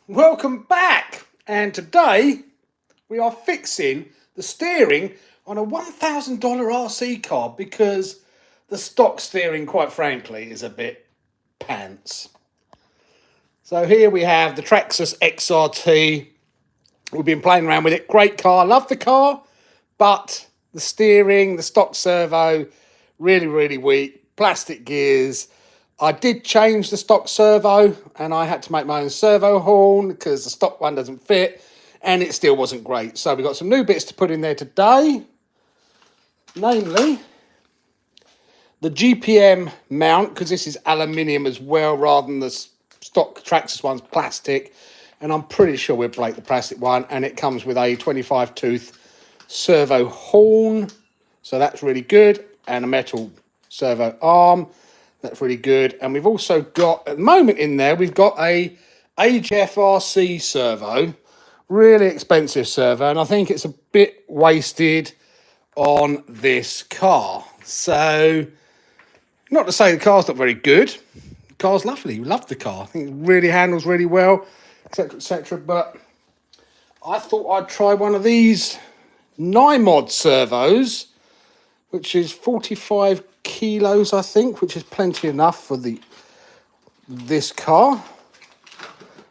Welcome back, and today we are fixing the steering on a $1,000 RC car because the stock steering, quite frankly, is a bit pants. So here we have the Traxxas XRT. We've been playing around with it. Great car, love the car, but the steering, the stock servo, really weak. Plastic gears. I did change the stock servo and I had to make my own servo horn because the stock one doesn't fit and it still wasn't great. So we got some new bits to put in there today, namely the GPM mount, because this is aluminium as well rather than the stock Traxxas one's plastic. And I'm pretty sure we'll break the plastic one, and it comes with a 25 tooth servo horn. So that's really good. And a metal servo arm. That's really good. And we've also got, at the moment in there, we've got a HFRC servo. Really expensive servo. And I think it's a bit wasted on this car. So, not to say the car's not very good. The car's lovely. We love the car. I think it really handles really well, etc., etc. But I thought I'd try one of these Nymod servos, which is 45 kilos, I think, which is plenty enough for this car.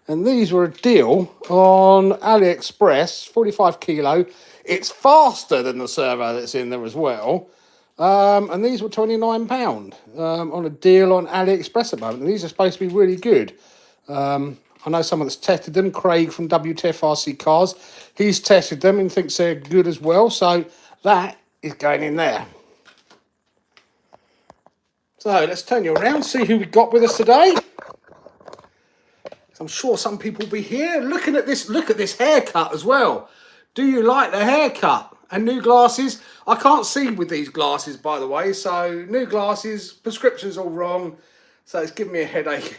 And these were a deal on AliExpress, 45 kilo. It's faster than the servo that's in there as well. And these were £29 on a deal on AliExpress at the moment. And these are supposed to be really good. I know someone that's tested them, Craig from WTFRC Cars. He's tested them and thinks they're good as well. So that is going in there. So let's turn you around, see who we got with us today. I'm sure some people will be here. Looking at this, look at this haircut as well. Do you like the haircut? And new glasses. I can't see with these glasses, by the way. So new glasses, prescription's all wrong. So it's giving me a headache.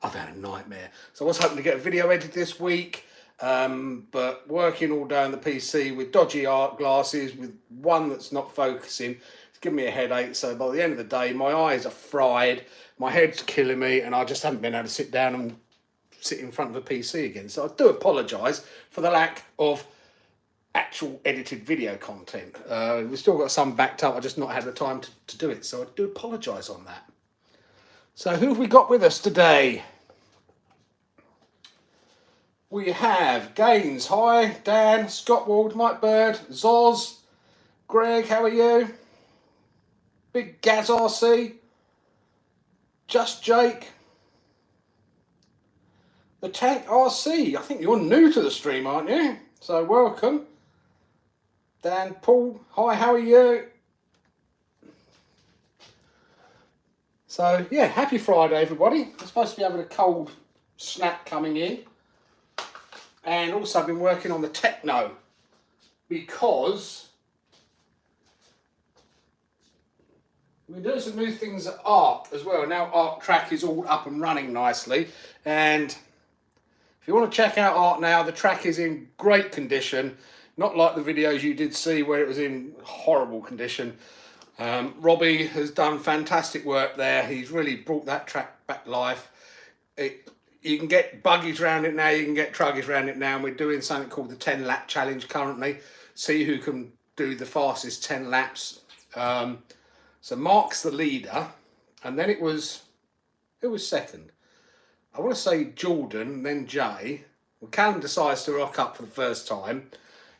I've had a nightmare. So I was hoping to get a video edited this week. But working all day on the PC with dodgy art glasses, with one that's not focusing, it's giving me a headache. So by the end of the day, my eyes are fried, my head's killing me, and I just haven't been able to sit down and sit in front of a PC again. So I do apologise for the lack of actual edited video content. We've still got some backed up. I just not had the time to do it. So I do apologise on that. So who have we got with us today? We have Gaines, hi, Dan, Scott Ward, Mike Bird, Zoz, Greg, how are you? Big Gaz RC, Just Jake, the Tank RC. I think you're new to the stream, aren't you? So welcome. Dan, Paul, hi, how are you? So yeah, happy Friday, everybody. We're supposed to be having a cold snap coming in. And also I've been working on the Techno because we're doing some new things at Arc as well. Now Arc Track is all up and running nicely. And if you want to check out Arc now, the track is in great condition. Not like the videos you did see where it was in horrible condition. Robbie has done fantastic work there. He's really brought that track back life. You can get buggies around it now, you can get truggies around it now, and we're doing something called the 10 lap challenge currently. See who can do the fastest 10 laps. So Mark's the leader, and then it was, who was second? I want to say Jordan, then Jay. Well, Callum decides to rock up for the first time.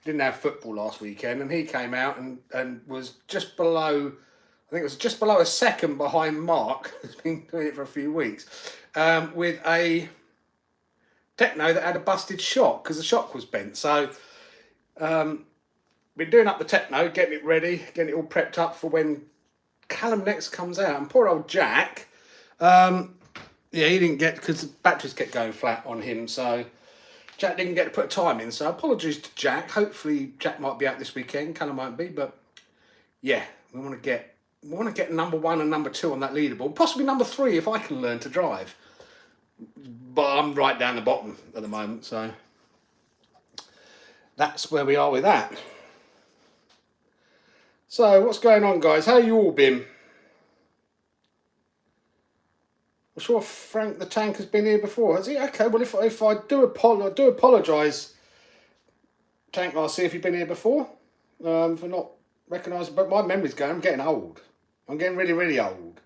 Didn't have football last weekend, and he came out and was just below, I think it was just below a second behind Mark, who's been doing it for a few weeks, with a Techno that had a busted shock because the shock was bent. So been doing up the Techno, getting it ready, getting it all prepped up for when Callum next comes out. And poor old Jack, yeah, he didn't get, because the batteries kept going flat on him, so Jack didn't get to put a time in. So apologies to Jack. Hopefully Jack might be out this weekend, Callum won't be, but yeah, we want to get number 1 and number 2 on that leaderboard, possibly number 3 if I can learn to drive. But I'm right down the bottom at the moment, so that's where we are with that. So what's going on, guys? How you all been? I'm sure Frank the Tank has been here before, has he? Okay, well, if I do apologise, Tank RC, if you've been here before, for not recognising, but my memory's going, I'm getting old. I'm getting really, really old.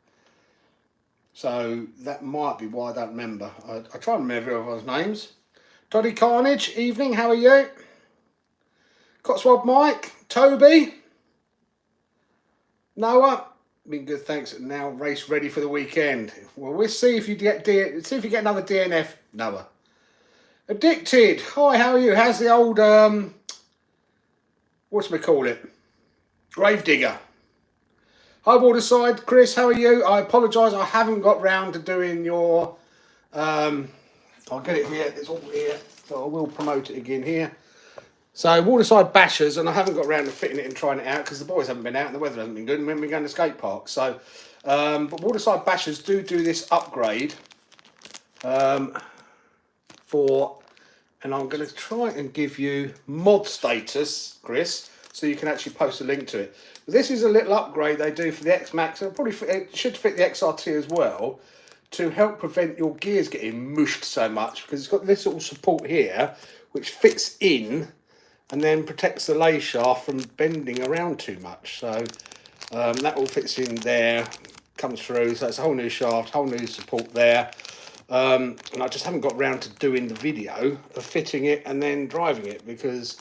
So that might be why I don't remember. I try and remember everyone's names. Toddy Carnage, evening, how are you? Cotswold Mike, Toby, Noah, been good, thanks. Now race ready for the weekend. Well, we'll see if you get another DNF, Noah. Addicted, hi, how are you? How's the old whatchamacallit? Gravedigger. Hi Waterside, Chris, how are you? I apologise, I haven't got round to doing your I'll get it here, it's all here, so I will promote it again here. So Waterside Bashers, and I haven't got around to fitting it and trying it out because the boys haven't been out and the weather hasn't been good and we haven't been going to skate parks. So, but Waterside Bashers do this upgrade for, and I'm going to try and give you mod status, Chris, so you can actually post a link to it. But this is a little upgrade they do for the X Max, and it should fit the XRT as well, to help prevent your gears getting mushed so much, because it's got this little support here which fits in and then protects the lay shaft from bending around too much. So that all fits in there, comes through, so it's a whole new shaft, whole new support there. And I just haven't got round to doing the video of fitting it and then driving it because,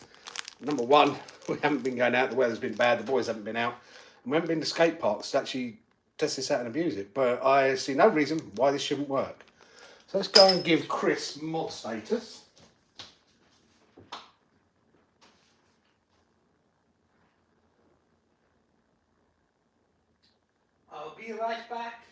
number one, we haven't been going out, the weather's been bad, the boys haven't been out, and we haven't been to skate parks to actually test this out and abuse it. But I see no reason why this shouldn't work. So let's go and give Chris mod status. I'll be right back.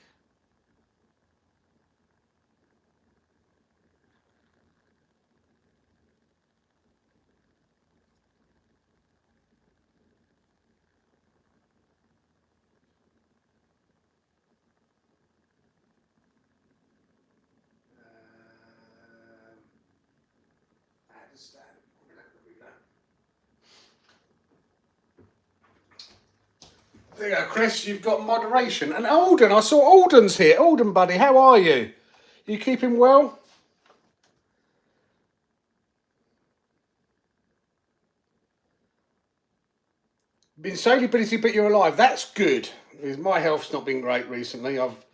There you go, Chris, you've got moderation. And Alden, I saw Alden's here. Alden, buddy, how are you? You keeping well? Been solely busy, but you're alive. That's good. Because my health's not been great recently. I've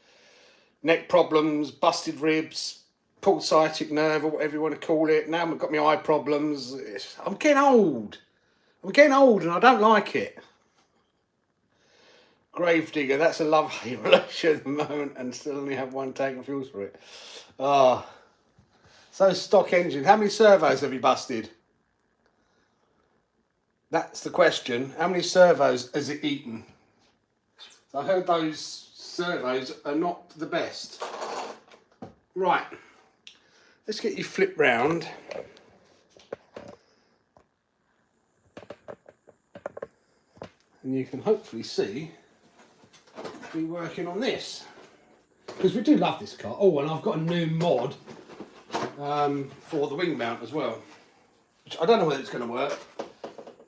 neck problems, busted ribs, pulled sciatic nerve, or whatever you want to call it. Now I've got my eye problems. I'm getting old. I'm getting old and I don't like it. Gravedigger, that's a love-hate relation at the moment and still only have one tank of fuel for it. Ah, so stock engine. How many servos have you busted? That's the question. How many servos has it eaten? So I heard those servos are not the best. Right, let's get you flipped round. And you can hopefully see me working on this. Because we do love this car. Oh, and I've got a new mod for the wing mount as well. Which I don't know whether it's going to work.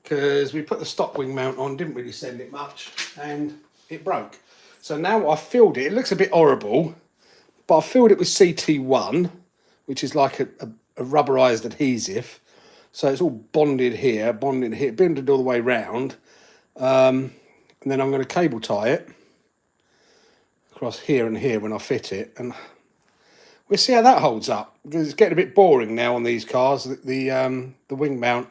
Because we put the stock wing mount on, didn't really send it much, and it broke. So now I've filled it. It looks a bit horrible, but I filled it with CT1, which is like a rubberized adhesive. So it's all bonded here, bonded all the way round. And then I'm going to cable tie it across here and here when I fit it, and we'll see how that holds up, because it's getting a bit boring now on these cars, the wing mount,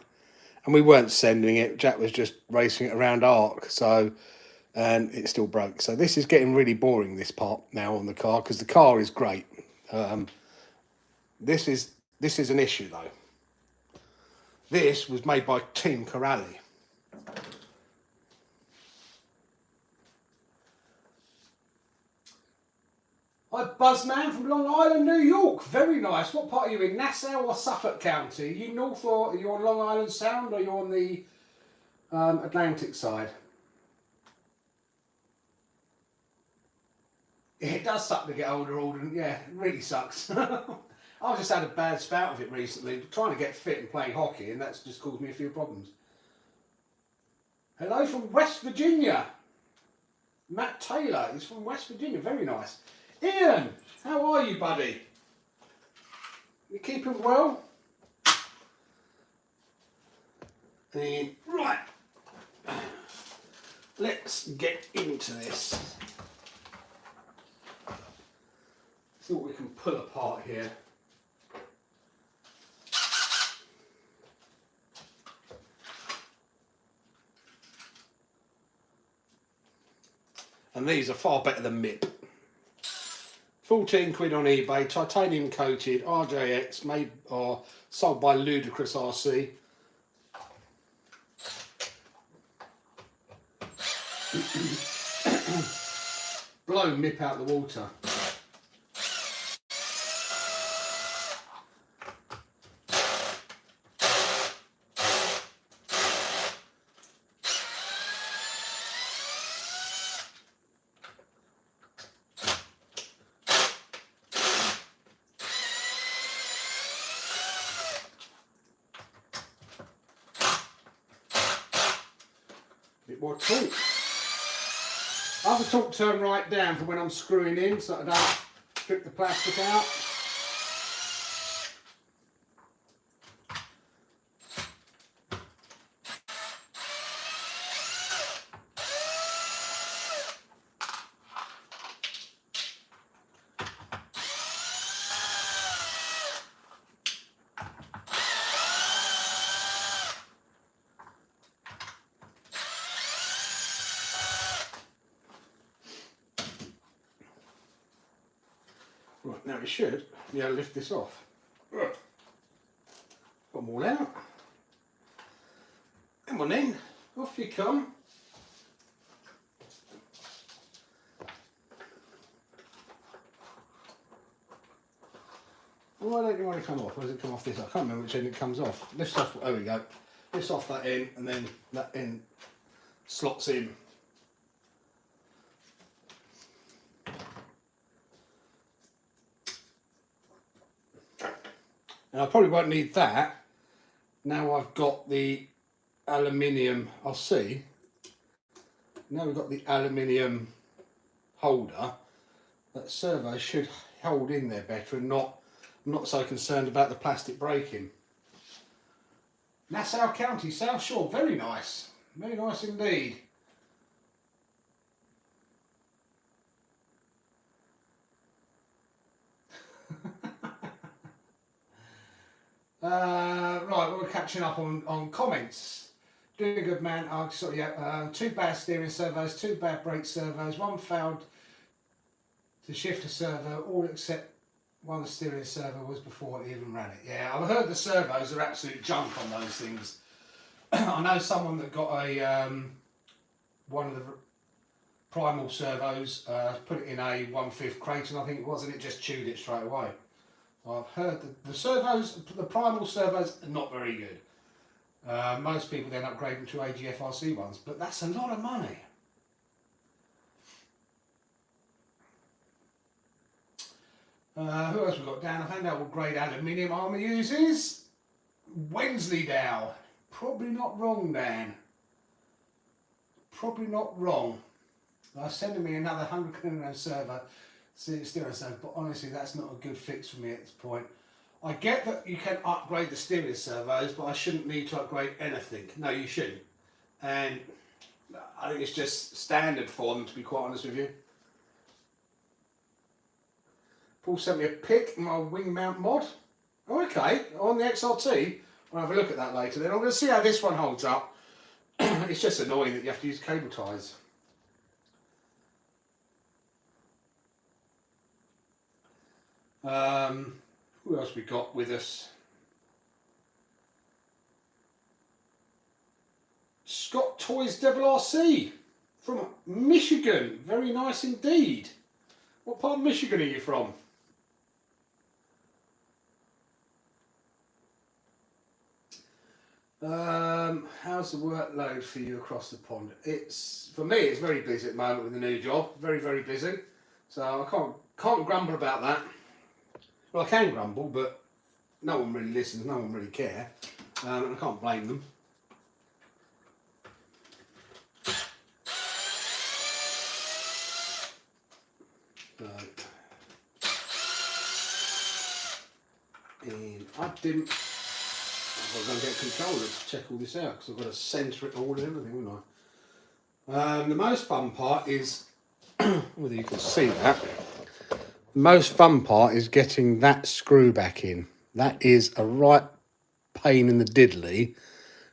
and we weren't sending it. Jack was just racing it around arc, so, and it still broke. So this is getting really boring, this part now on the car, because the car is great. This is an issue though. This was made by Team Corrali. Hi, Buzzman from Long Island, New York. Very nice. What part are you in? Nassau or Suffolk County? Are you north, or are you on Long Island Sound, or are you on the Atlantic side? Yeah, it does suck to get older, Alden. Yeah, it really sucks. I just had a bad spout of it recently, trying to get fit and playing hockey, and that's just caused me a few problems. Hello from West Virginia. Matt Taylor is from West Virginia. Very nice. Ian, How are you, buddy? You keeping well? And right, let's get into this. See what we can pull apart here. And these are far better than MIP. 14 quid on eBay, titanium coated, RJX, made or sold by Ludicrous RC. Blow MIP out the water. Bit more torque. I have the torque turn right down for when I'm screwing in so I don't strip the plastic out. Right, now we should be able to lift this off. Got them all out. Come on in, off you come. Why don't you want to come off? Why does it come off this? I can't remember which end it comes off. Lifts off, there we go. Lifts off that end and then that end slots in. And I probably won't need that. Now I've got the aluminium, I'll see. Now we've got the aluminium holder. That servo should hold in there better and I'm not so concerned about the plastic breaking. Nassau County, South Shore, very nice indeed. Right, we're catching up on comments. Doing a good man. Oh, sorry, yeah. 2 bad steering servos, 2 bad brake servos, 1 failed to shift a servo, all except one of the steering servo was before it even ran it. Yeah, I've heard the servos are absolute junk on those things. I know someone that got a one of the primal servos, put it in a 1/5 Creighton, I think it was, and it just chewed it straight away. I've heard that the servos, the primal servos, are not very good. Most people then upgrade them to AGFRC ones, but that's a lot of money. Who else we got down? I found out what grade aluminium armour uses. Wensleydale. Probably not wrong, Dan. Probably not wrong. They're sending me another 100 kilo servo. Steering servo, but honestly that's not a good fix for me at this point. I get that you can upgrade the steering servos, but I shouldn't need to upgrade anything. No, you shouldn't. And I think it's just standard for them, to be quite honest with you. Paul sent me a pic, my wing mount mod. Oh, okay, on the XRT. I'll have a look at that later then. I'm going to see how this one holds up. It's just annoying that you have to use cable ties. Who else we got with us? Scott Toys Devil RC from Michigan. Very nice indeed. What part of Michigan are you from? How's the workload for you across the pond? For me, it's very busy at the moment with the new job. Very, very busy. So I can't grumble about that. Well, I can grumble, but no one really listens, no one really cares, and I can't blame them. I didn't. I was going to get a controller to check all this out because I've got to centre it all and everything, haven't I? The most fun part is, whether you can see that, the most fun part is getting that screw back in. That is a right pain in the diddly,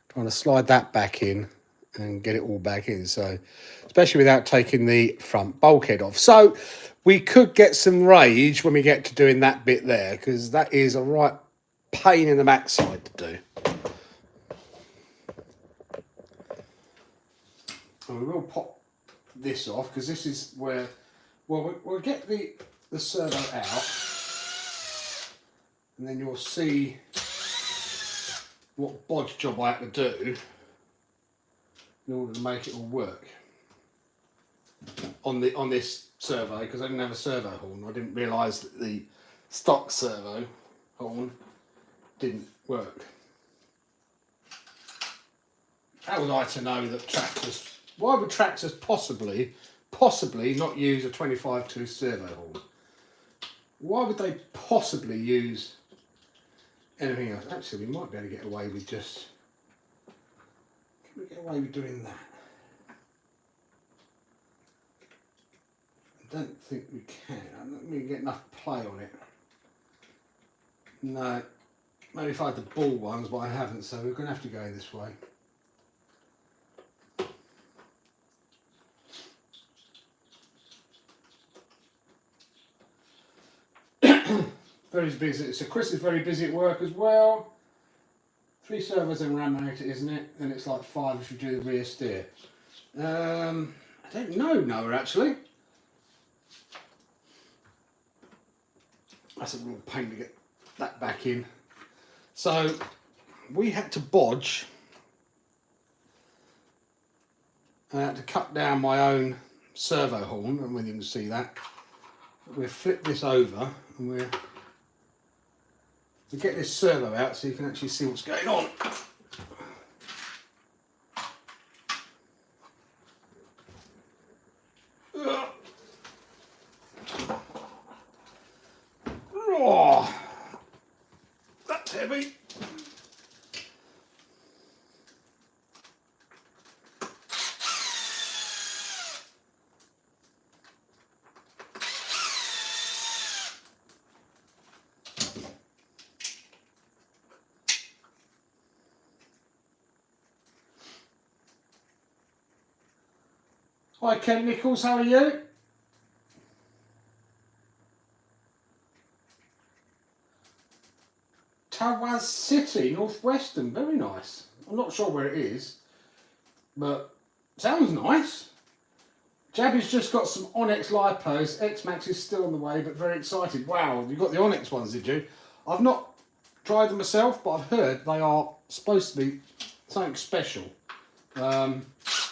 trying to slide that back in and get it all back in. So, especially without taking the front bulkhead off. So, we could get some rage when we get to doing that bit there, because that is a right pain in the backside to do. And we will pop this off, because this is where, well, we'll get the servo out, and then you'll see what bodge job I had to do in order to make it all work on this servo, because I didn't have a servo horn. I didn't realise that the stock servo horn didn't work. How was I to know that Traxxas? Why would Traxxas possibly not use a 25-2 servo horn? Why would they possibly use anything else? Actually, we might be able to get away with just. Can we get away with doing that? I don't think we can. I don't think we can get enough play on it. No. Maybe if I had the ball ones, but I haven't, so we're going to have to go this way. Very busy. So Chris is very busy at work as well. 3 servos and ram motor, isn't it? And it's like 5 if you do the rear steer. I don't know, Noah, actually. That's a real pain to get that back in. So we had to bodge. I had to cut down my own servo horn, and when you can see that, we'll flip this over and we'll get this servo out so you can actually see what's going on. Oh, that's heavy. Hi Ken Nichols, how are you? Tawaz City, Northwestern, very nice. I'm not sure where it is, but sounds nice. Jabby's just got some Onyx lipos. X-Max is still on the way, but very excited. Wow, you got the Onyx ones, did you? I've not tried them myself, but I've heard they are supposed to be something special.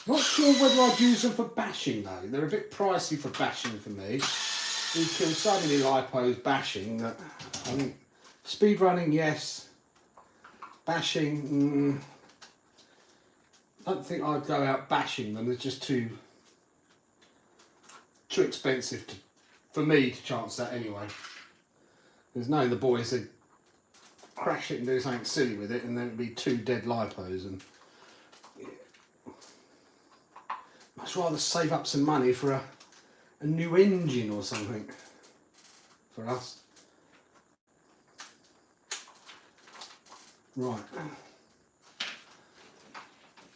Not sure whether I'd use them for bashing though. They're a bit pricey for bashing for me. We kill so many lipos bashing that I think speed running, yes. Bashing, I don't think I'd go out bashing them. They're just too expensive for me to chance that anyway. There's knowing the boys, they'd crash it and do something silly with it, and then it'd be 2 dead lipos. And much rather save up some money for a new engine or something for us. Right.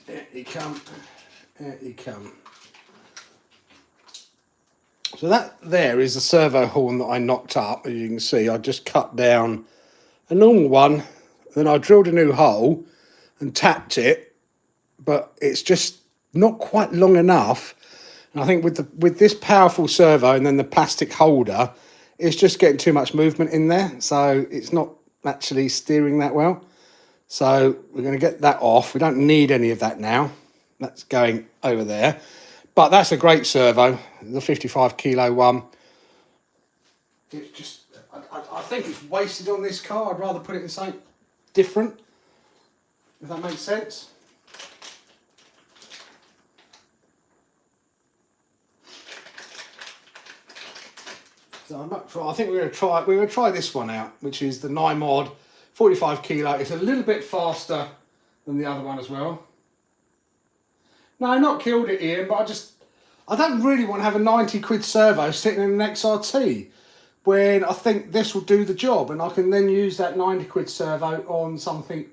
Here you come. Here you come. So that there is the servo horn that I knocked up. As you can see, I just cut down a normal one, then I drilled a new hole and tapped it, but it's just not quite long enough. And I think with this powerful servo and then the plastic holder, it's just getting too much movement in there, so it's not actually steering that well. So we're going to get that off. We don't need any of that now. That's going over there. But that's a great servo, the 55 kilo one. It's just, I think it's wasted on this car. I'd rather put it in something different, if that makes sense. So I'm not sure. I think we're going to try this one out, which is the Nymod 45 kilo. It's a little bit faster than the other one as well. No, not killed it, Ian, but I don't really want to have a 90 quid servo sitting in an XRT when I think this will do the job, and I can then use that 90 quid servo on something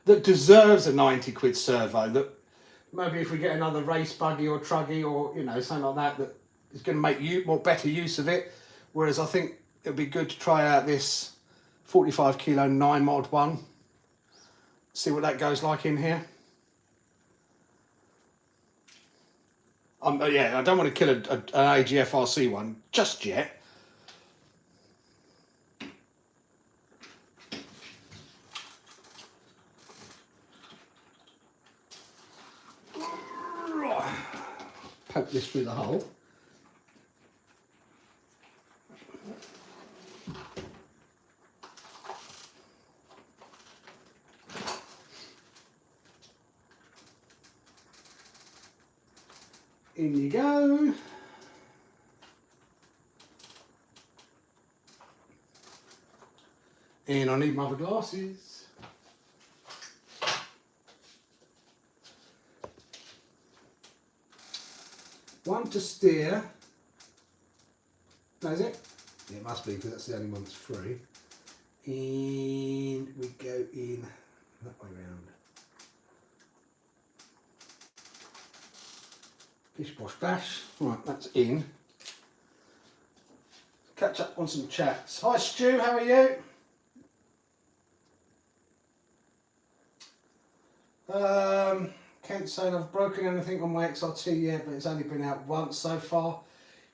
that deserves a 90 quid servo, that maybe if we get another race buggy or truggy or, you know, something like that, that is going to make more better use of it. Whereas I think it would be good to try out this 45 kilo 9 mod one. See what that goes like in here. Yeah, I don't want to kill an AGF RC one just yet. Right. Poke this through the hole. In you go. And I need my other glasses. One to steer. No, is it? Yeah, it must be, because that's the only one that's free. And we go in that way round. Bish bosh bash. Right, that's in. Catch up on some chats. Hi Stu, how are you? Kent saying I've broken anything on my XRT yet, but it's only been out once so far.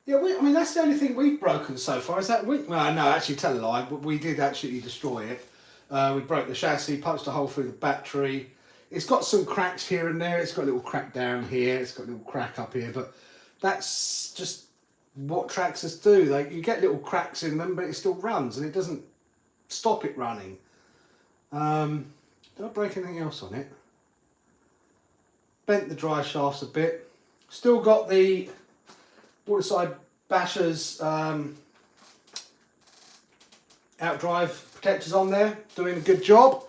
Yeah, I mean that's the only thing we've broken so far. Is that well, no, actually tell a lie, but we did actually destroy it. We broke the chassis, punched a hole through the battery. It's got some cracks here and there. It's got a little crack down here. It's got a little crack up here, but that's just what Traxxas do. You get little cracks in them, but it still runs and it doesn't stop it running. Did I break anything else on it? Bent the drive shafts a bit. Still got the waterside bashers outdrive protectors on there, doing a good job.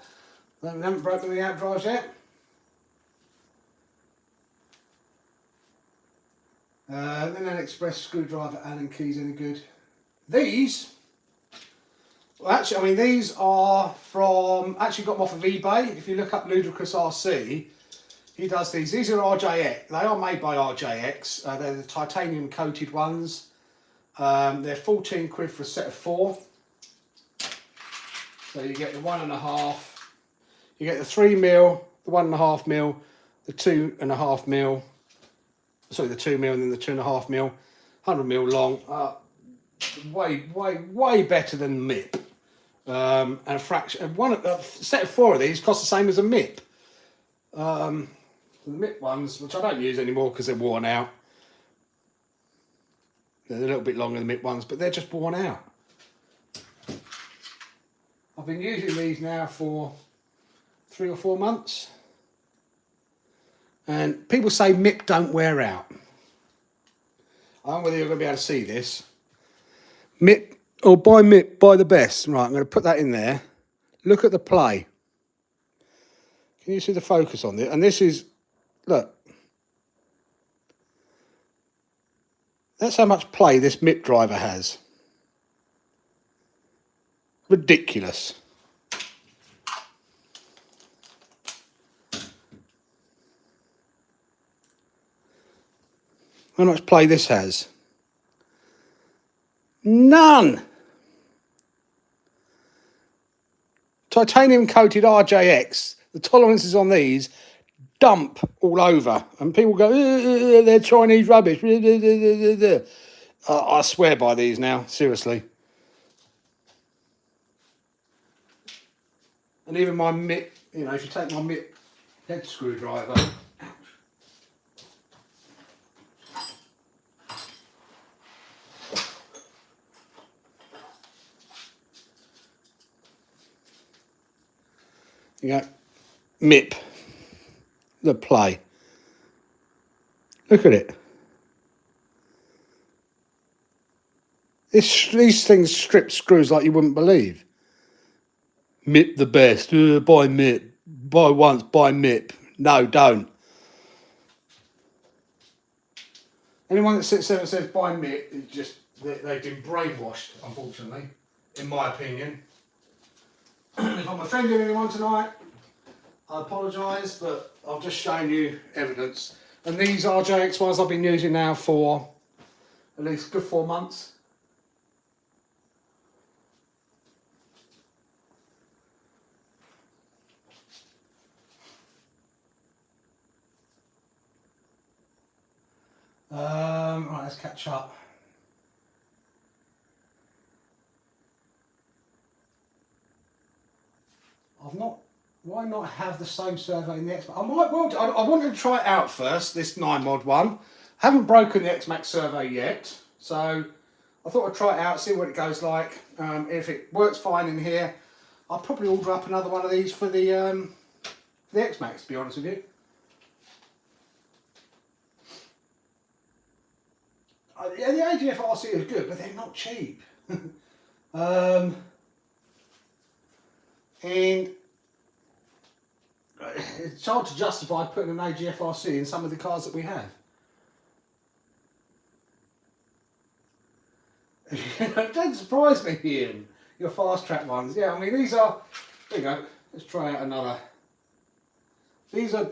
We haven't broken the outdrives yet. Then an express screwdriver, Allen keys, any good. These, well, actually, I mean, these are from, actually got them off of eBay. If you look up Ludicrous RC, he does these. These are RJX. They are made by RJX. They're the titanium coated ones. They're 14 quid for a set of 4. So you get the 1.5. You get the 3mm, the 1.5mm, the 2.5mm. Sorry, the 2mm and then the 2.5mm. 100mm long. Way better than MIP. And a fraction. A set of 4 of these costs the same as a MIP. The MIP ones, which I don't use anymore because they're worn out. They're a little bit longer than MIP ones, but they're just worn out. I've been using these now for 3 or 4 months. And people say MIP don't wear out. I don't know whether you're going to be able to see this. MIP, or buy MIP, buy the best. Right, I'm going to put that in there. Look at the play. Can you see the focus on it? And this is, look. That's how much play this MIP driver has. Ridiculous. How much play this has? None. Titanium coated RJX. The tolerances on these dump all over, and people go, they're Chinese rubbish. I swear by these now, seriously. And even my MIP, you know, if you take my MIP head screwdriver, you go, MIP, the play. Look at it. These things strip screws like you wouldn't believe. MIP the best. Buy MIP. Buy once, buy MIP. No, don't. Anyone that sits there and says buy MIP, is just they've been brainwashed, unfortunately, in my opinion. If I'm offending anyone tonight, I apologise, but I've just shown you evidence. And these RJX ones I've been using now for at least a good 4 months. Right, let's catch up. Why not have the same servo in the X-Max? I might well, I wanted to try it out first, this 9 mod one. Haven't broken the X-Max servo yet, so I thought I'd try it out, see what it goes like. If it works fine in here, I'll probably order up another one of these for the X-Max, to be honest with you. Yeah, the AGF RC is good, but they're not cheap. And it's hard to justify putting an AGF RC in some of the cars that we have. It doesn't surprise me, Ian, your fast track ones. Yeah, I mean, these are, there you go, let's try out another. These are,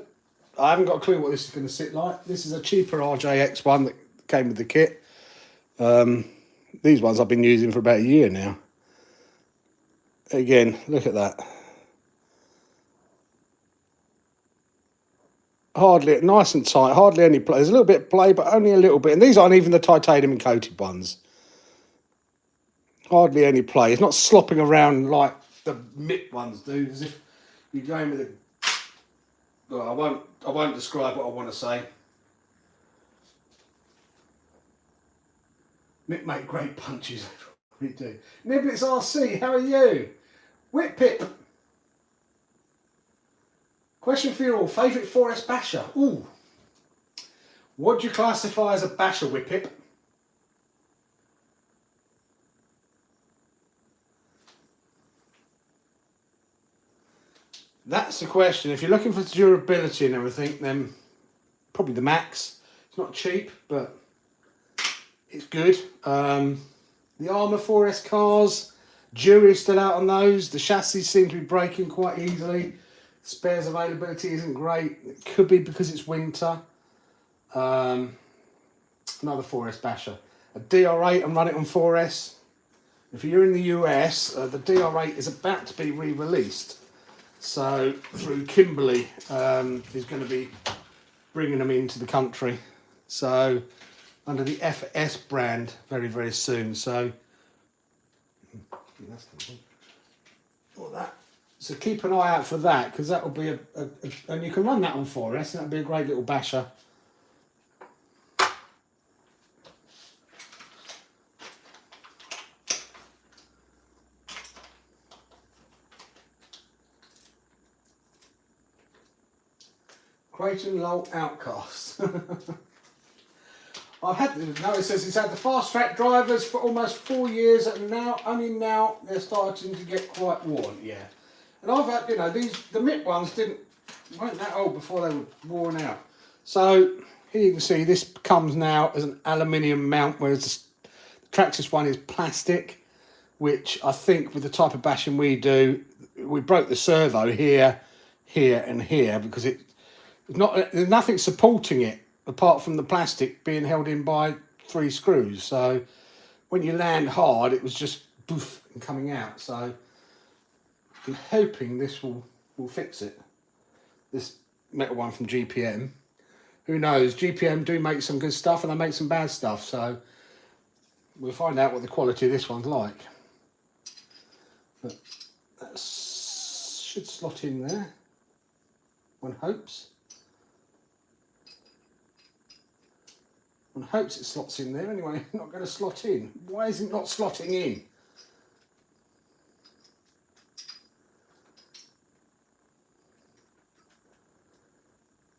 I haven't got a clue what this is going to sit like. This is a cheaper RJX one that came with the kit. These ones I've been using for about a year now. Again, look at that. Hardly, nice and tight, hardly any play. There's a little bit of play, but only a little bit. And these aren't even the titanium coated ones. Hardly any play. It's not slopping around like the MIP ones do, as if you're going with a... Well, I won't describe what I want to say. MIP make great punches. We do. Niblets RC, how are you? Whip Pip. Question for you all. Favourite 4S basher? Ooh. What do you classify as a basher, Whip Pip? That's the question. If you're looking for durability and everything, then probably the Max. It's not cheap, but it's good. The Armour 4S cars, jury's still out on those. The chassis seem to be breaking quite easily. Spares availability isn't great. It could be because it's winter. Another 4S basher. A DR8, I'm running on 4S. If you're in the US, the DR8 is about to be re-released. So through Kimberley, is going to be bringing them into the country. So under the FS brand very, very soon. So all that. So keep an eye out for that, because that will be and you can run that on 4S, and that'll be a great little basher. Creighton Lowell Outcast. I've had, no, it says it's had the fast track drivers for almost 4 years, and only now they're starting to get quite worn. Yeah, and I've had, the MIP ones weren't that old before they were worn out. So here you can see this comes now as an aluminium mount, whereas the Traxxas one is plastic, which I think with the type of bashing we do, we broke the servo here, here, and here because there's nothing supporting it apart from the plastic being held in by 3 screws. So when you land hard, it was just poof and coming out. So I'm hoping this will fix it. This metal one from GPM. Who knows? GPM do make some good stuff and they make some bad stuff. So we'll find out what the quality of this one's like. But that should slot in there. One hopes. One hopes it slots in there. Anyway, not going to slot in. Why is it not slotting in?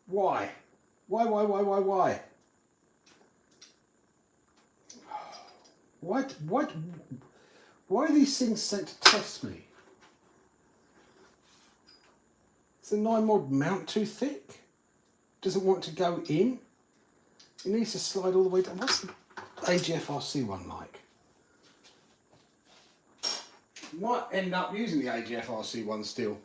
Why? Why? Why are these things sent to test me? the 9mm mount too thick? Doesn't want to go in? It needs to slide all the way down. What's the AGF-RC one like? Might end up using the AGF-RC one still.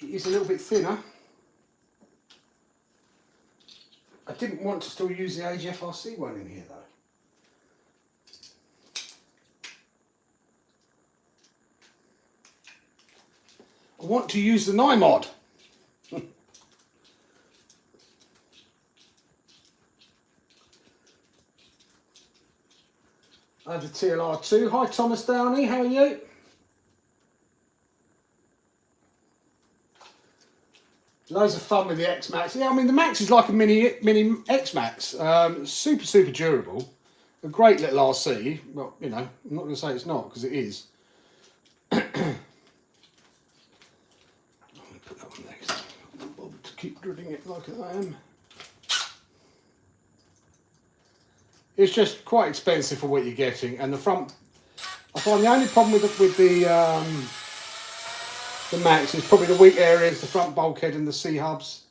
It is a little bit thinner. I didn't want to still use the AGF-RC one in here though. I want to use the 9mm. I have the TLR2. Hi Thomas Downey, how are you? Loads of fun with the X-Max. Yeah, I mean the Max is like a mini X-Max. Super durable. A great little RC. Well, you know, I'm not going to say it's not because it is. Put that one next. I'm not bothered to keep drilling it like I am. It's just quite expensive for what you're getting, and the front. I find the only problem with the Max is probably the weak areas, the front bulkhead and the C-hubs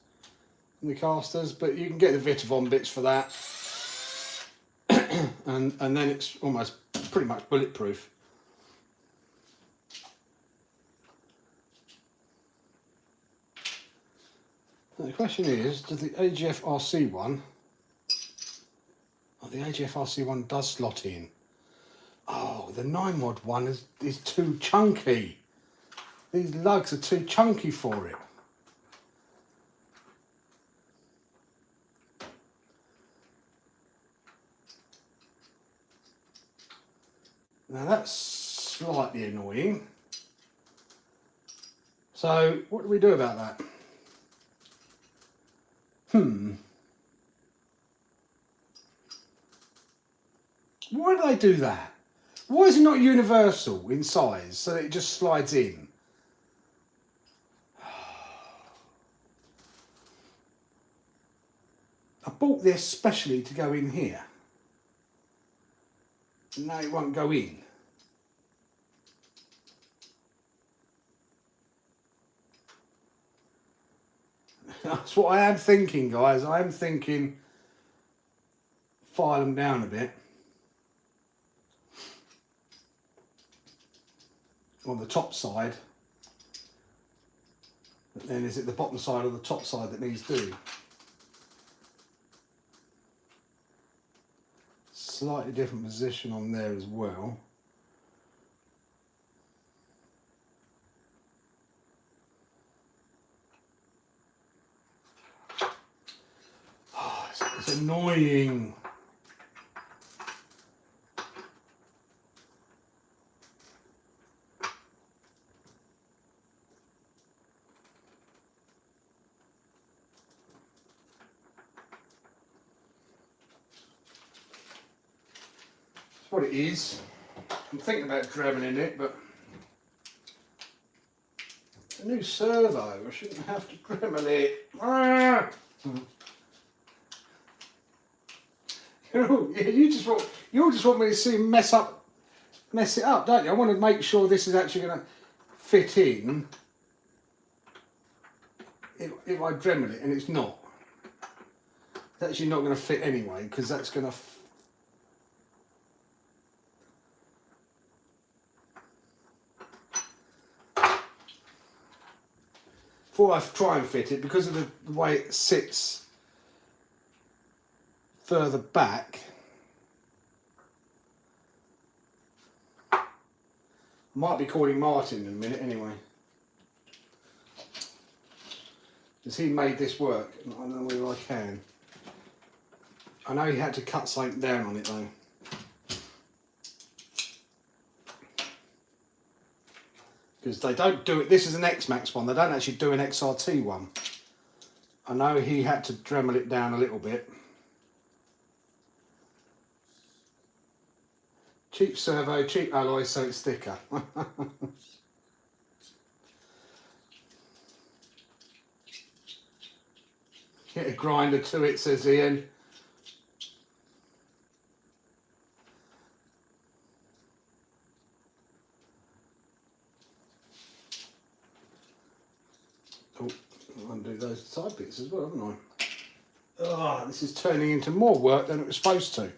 and the casters, but you can get the Vitavon bits for that, and then it's almost pretty much bulletproof. Now the question is, does the AGF-RC one? Oh, the AGF-RC one does slot in. Oh, the 9mm one is too chunky. These lugs are too chunky for it. Now that's slightly annoying. So what do we do about that? Why do they do that? Why is it not universal in size so that it just slides in? I bought this specially to go in here. No, it won't go in. That's what I am thinking, guys. I am thinking file them down a bit. On the top side. But then is it the bottom side or the top side that needs doing? Slightly different position on there as well. Oh, it's annoying. What it is. I'm thinking about Dremeling it, but it's a new servo. I shouldn't have to Dremel it. Ah! You just want me to see him mess it up, don't you? I want to make sure this is actually going to fit in. If I Dremel it and it's not, it's actually not going to fit anyway because that's going to. Before I try and fit it, because of the way it sits further back, I might be calling Martin in a minute anyway, because he made this work and I don't know whether I can. I know he had to cut something down on it though. Because they don't do it, this is an X-Max one, they don't actually do an XRT one. I know he had to Dremel it down a little bit. Cheap servo, cheap alloy, so it's thicker. Get a grinder to it, says Ian. Oh, I'll undo those side bits as well, haven't I? Oh, this is turning into more work than it was supposed to.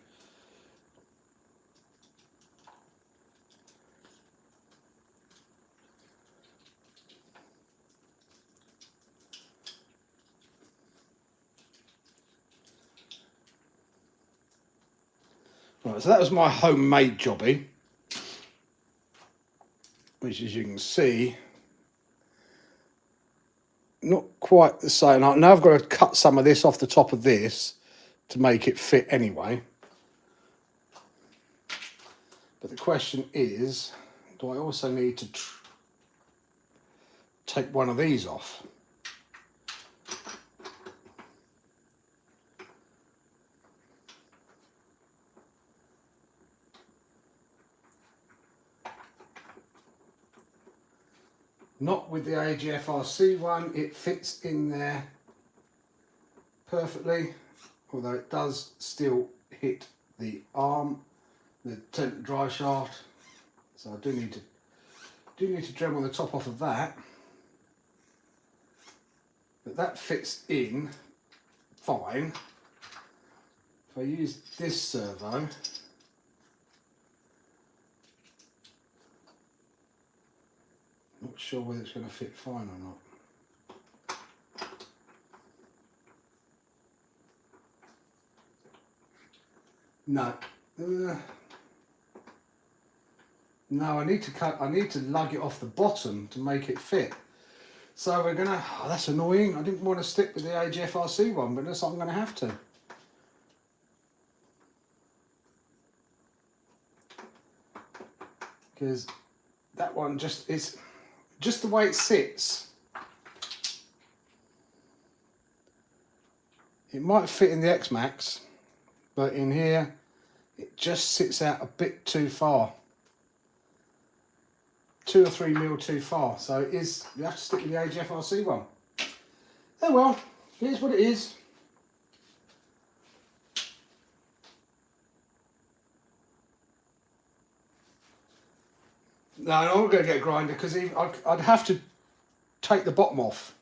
Right, so that was my homemade jobby, which as you can see, not quite the same. Now I've got to cut some of this off the top of this to make it fit anyway. But the question is, do I also need to take one of these off? Not with the AGFRC one, it fits in there perfectly, although it does still hit the arm, the drive shaft. So I do need to dremel the top off of that. But that fits in fine. If I use this servo, not sure whether it's going to fit fine or not. No. No, I need to lug it off the bottom to make it fit. So we're gonna, oh, that's annoying. I didn't want to stick with the AGFRC one, but looks like I'm gonna have to. Because that one is just the way it sits. It might fit in the X-Max, but in here, it just sits out a bit too far. 2 or 3 mil too far, so it is, you have to stick with the AGFRC one. Oh well, here's what it is. No, I'm not going to get a grinder because I'd have to take the bottom off.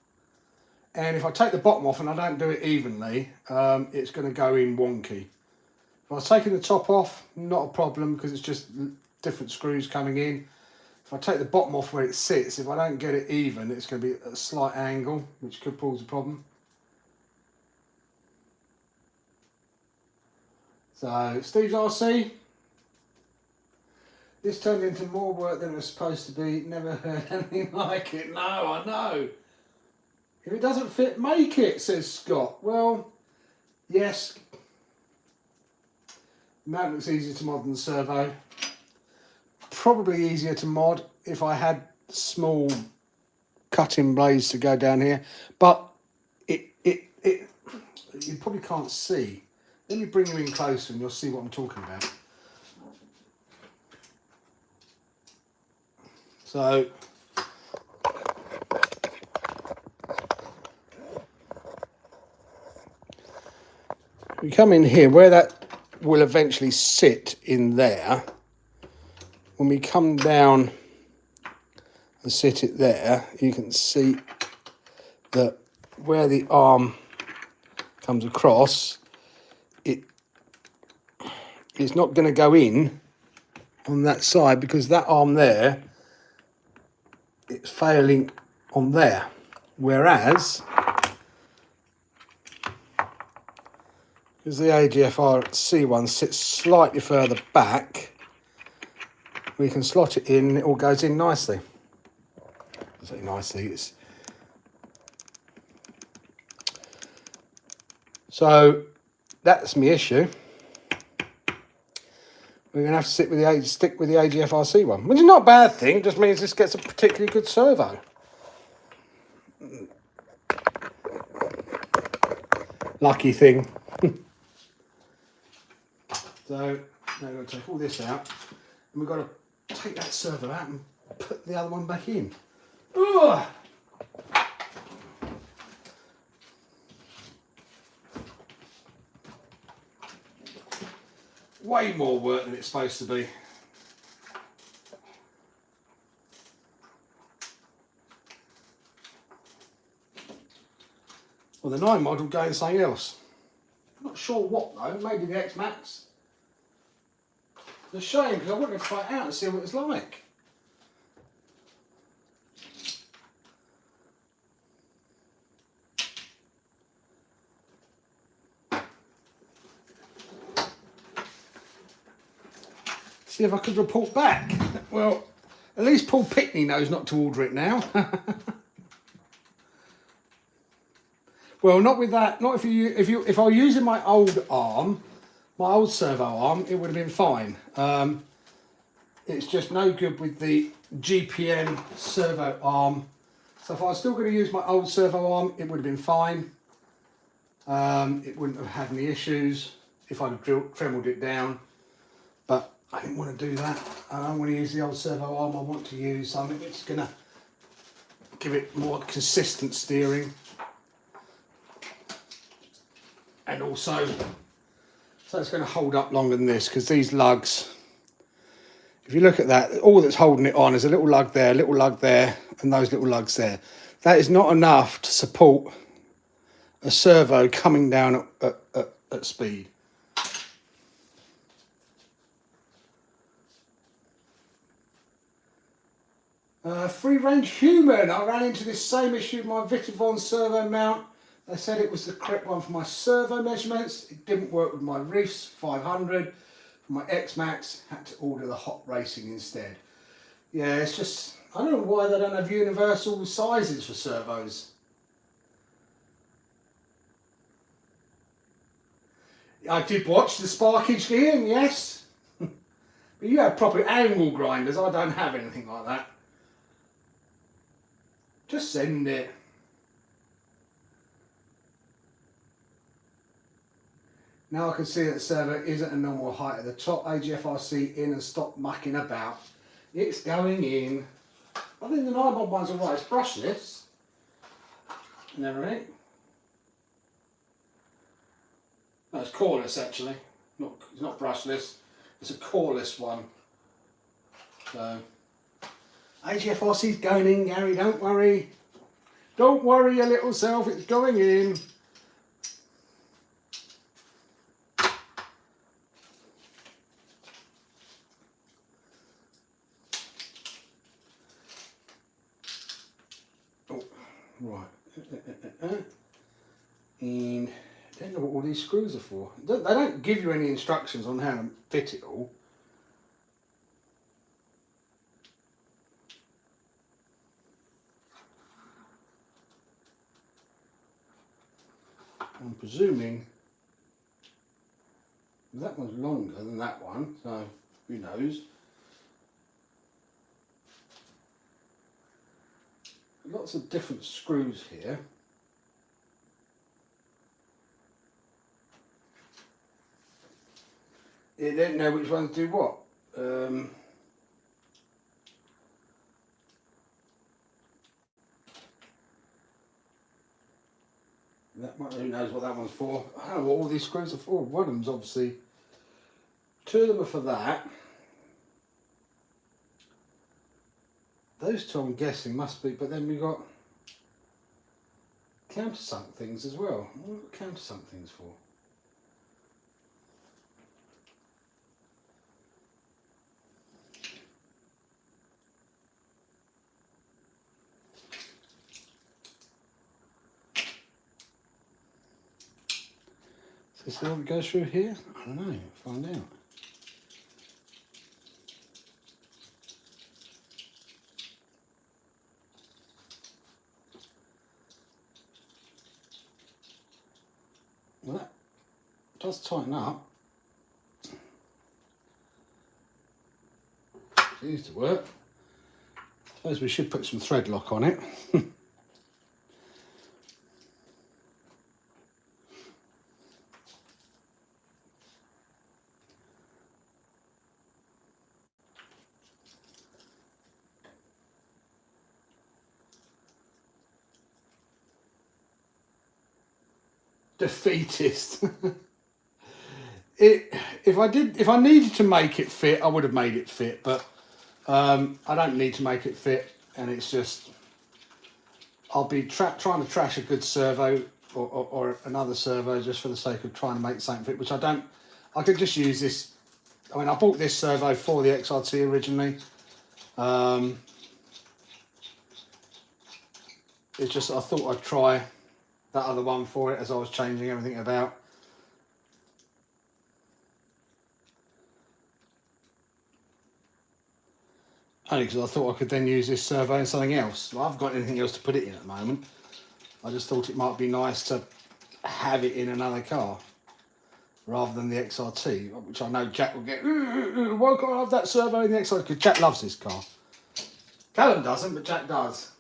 And if I take the bottom off and I don't do it evenly, it's going to go in wonky. If I was taking the top off, not a problem because it's just different screws coming in. If I take the bottom off where it sits, if I don't get it even, it's going to be at a slight angle, which could cause a problem. So, Steve's RC. This turned into more work than it was supposed to be. Never heard anything like it. No, I know. If it doesn't fit, make it, says Scott. Well, yes. The mount looks easier to mod than the servo. Probably easier to mod if I had small cutting blades to go down here. But you probably can't see. Let me bring you in closer and you'll see what I'm talking about. So, we come in here, where that will eventually sit in there. When we come down and sit it there, you can see that where the arm comes across, it's not going to go in on that side because that arm there, it's failing on there. Whereas, because the AGFRC one sits slightly further back, we can slot it in and it all goes in nicely. I say nicely, so that's my issue. We're going to have to stick with the AGFRC one, which is not a bad thing. Just means this gets a particularly good servo. Lucky thing. So now we're going to take all this out, and we've got to take that servo out and put the other one back in. Ugh. Way more work than it's supposed to be. Well, the 9 model going something else. I'm not sure what though, maybe the X Max. It's a shame because I wanted to try it out and see what it's like. See if I could report back. Well, at least Paul Pickney knows not to order it now. Well, not with that. Not if I were using my old arm, my old servo arm, it would have been fine. It's just no good with the GPN servo arm. So if I was still going to use my old servo arm, it would have been fine. It wouldn't have had any issues if I'd trebled it down. But I didn't want to do that. I don't want to use the old servo arm. I want to use something that's going to give it more consistent steering. And also, so it's going to hold up longer than this, because these lugs, if you look at that, all that's holding it on is a little lug there, and those little lugs there. That is not enough to support a servo coming down at speed. Free range human. I ran into this same issue with my Vitivon servo mount. They said it was the correct one for my servo measurements. It didn't work with my Reefs 500. For my X Max, had to order the Hot Racing instead. Yeah, it's just, I don't know why they don't have universal sizes for servos. I did watch the sparkage gear, yes. But you have proper angle grinders. I don't have anything like that. Just send it. Now I can see that the servo isn't a normal height at the top. AGFRC in and stop mucking about. It's going in. I think the 9-mod one's alright. It's brushless and everything. No, it's coreless actually. It's not brushless. It's a coreless one. So AGFRC's going in, Gary. Don't worry. Don't worry, your little self. It's going in. Right, and I don't know what all these screws are for. They don't give you any instructions on how to fit it all. I'm presuming that one's longer than that one, so who knows. Lots of different screws here. You don't know which ones do what. That one, who knows what that one's for. I don't know what all these screws are for. One of them's obviously, 2 of them are for that. Those 2 I'm guessing must be, but then we've got countersunk things as well. What are countersunk things for? So this all goes through here? I don't know, find out. Well, that does tighten up. Seems to work. I suppose we should put some thread lock on it. Defeatist. If I needed to make it fit, I would have made it fit, but I don't need to make it fit, and it's just, I'll be trying to trash a good servo or another servo just for the sake of trying to make something fit, which I don't. I could just use this. I mean, I bought this servo for the XRT originally. It's just I thought I'd try that other one for it as I was changing everything about. Only because I thought I could then use this servo in something else. Well, I haven't got anything else to put it in at the moment. I just thought it might be nice to have it in another car rather than the XRT, which I know Jack will get, why can't I have that servo in the XRT? Because Jack loves this car. Callum doesn't, but Jack does.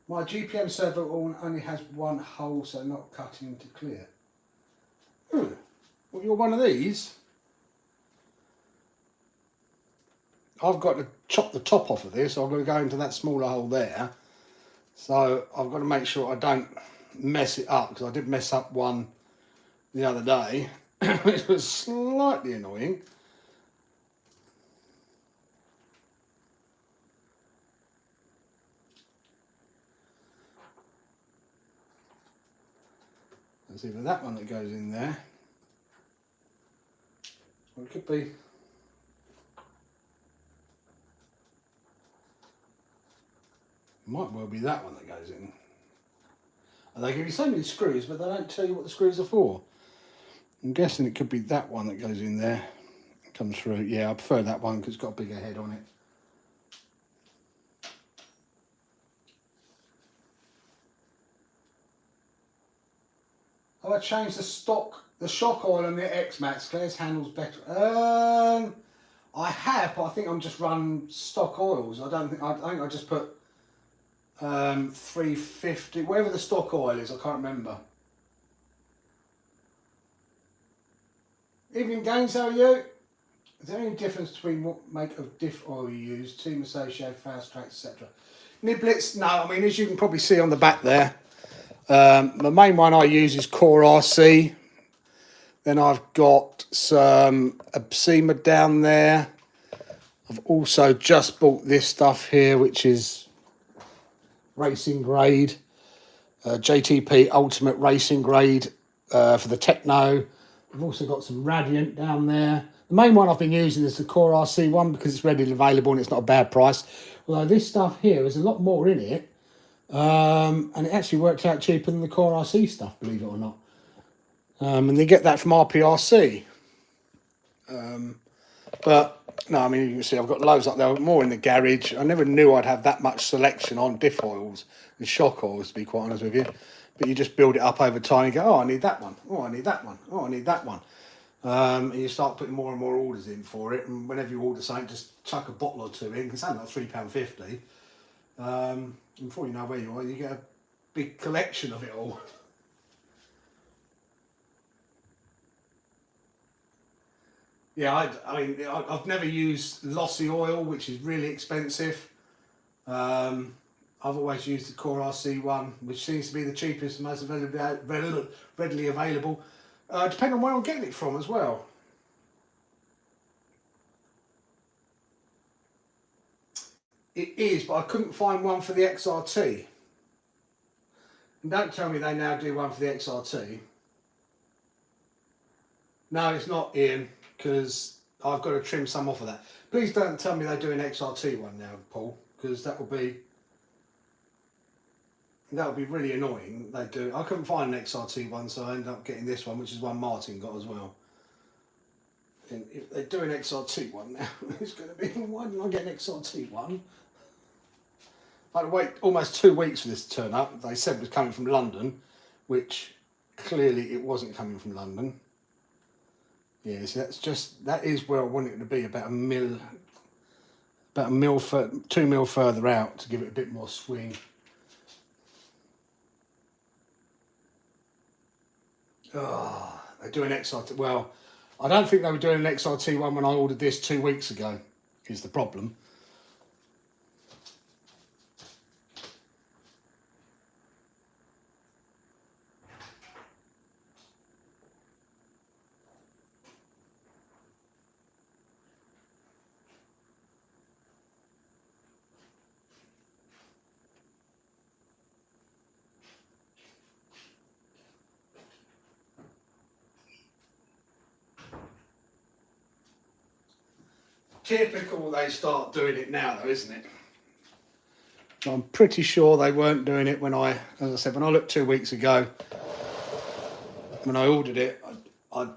My GPM servo only has one hole, so not cutting to clear. Well, you're one of these. I've got to chop the top off of this. I'm going to go into that smaller hole there. So I've got to make sure I don't mess it up, because I did mess up one the other day, which was slightly annoying. It's either that one that goes in there, or it could be might well be that one that goes in. And they give you so many screws, but they don't tell you what the screws are for. I'm guessing it could be that one that goes in there. Comes through. Yeah, I prefer that one because it's got a bigger head on it. Oh, I changed the shock oil on the X-Max. Claire's handles better. I have, but I think I'm just running stock oils. I think I just put 350, whatever the stock oil is, I can't remember. Evening Gaines, how are you? Is there any difference between what make of diff oil you use, Team Associated, Fast Traxxas, etc.? Niblets, no, I mean, as you can probably see on the back there, the main one I use is Core RC. Then I've got some Absema down there. I've also just bought this stuff here, which is racing grade, JTP Ultimate Racing Grade for the Techno. I've also got some Radiant down there. The main one I've been using is the Core RC one because it's readily available and it's not a bad price. Although this stuff here, there's a lot more in it. And it actually worked out cheaper than the Core RC stuff, believe it or not. And they get that from RPRC. But no, I mean, you can see I've got loads up there, more in the garage. I never knew I'd have that much selection on diff oils and shock oils, to be quite honest with you. But you just build it up over time and go, oh, I need that one. Oh, I need that one. Oh, I need that one. And you start putting more and more orders in for it. And whenever you order something, just chuck a bottle or two in. It's only like £3.50. And before you know where you are, you get a big collection of it all. Yeah, I mean, I've never used lossy oil, which is really expensive. I've always used the Core RC one, which seems to be the cheapest and most readily available. Depending on where I'm getting it from as well. It is, but I couldn't find one for the XRT. And don't tell me they now do one for the XRT. No, it's not, Ian, because I've got to trim some off of that. Please don't tell me they do an XRT one now, Paul, because that would be really annoying. They do. I couldn't find an XRT one, so I ended up getting this one, which is one Martin got as well. And if they do an XRT one now, it's going to be, why didn't I get an XRT one? I had to wait almost 2 weeks for this to turn up. They said it was coming from London, which clearly it wasn't coming from London. Yeah, so that is where I want it to be, about a mil, 2 mil further out to give it a bit more swing. Oh, they do an XRT. Well, I don't think they were doing an XRT one when I ordered this 2 weeks ago, is the problem. Typical they start doing it now though, isn't it? I'm pretty sure they weren't doing it when as I said, when I looked 2 weeks ago, when I ordered it, I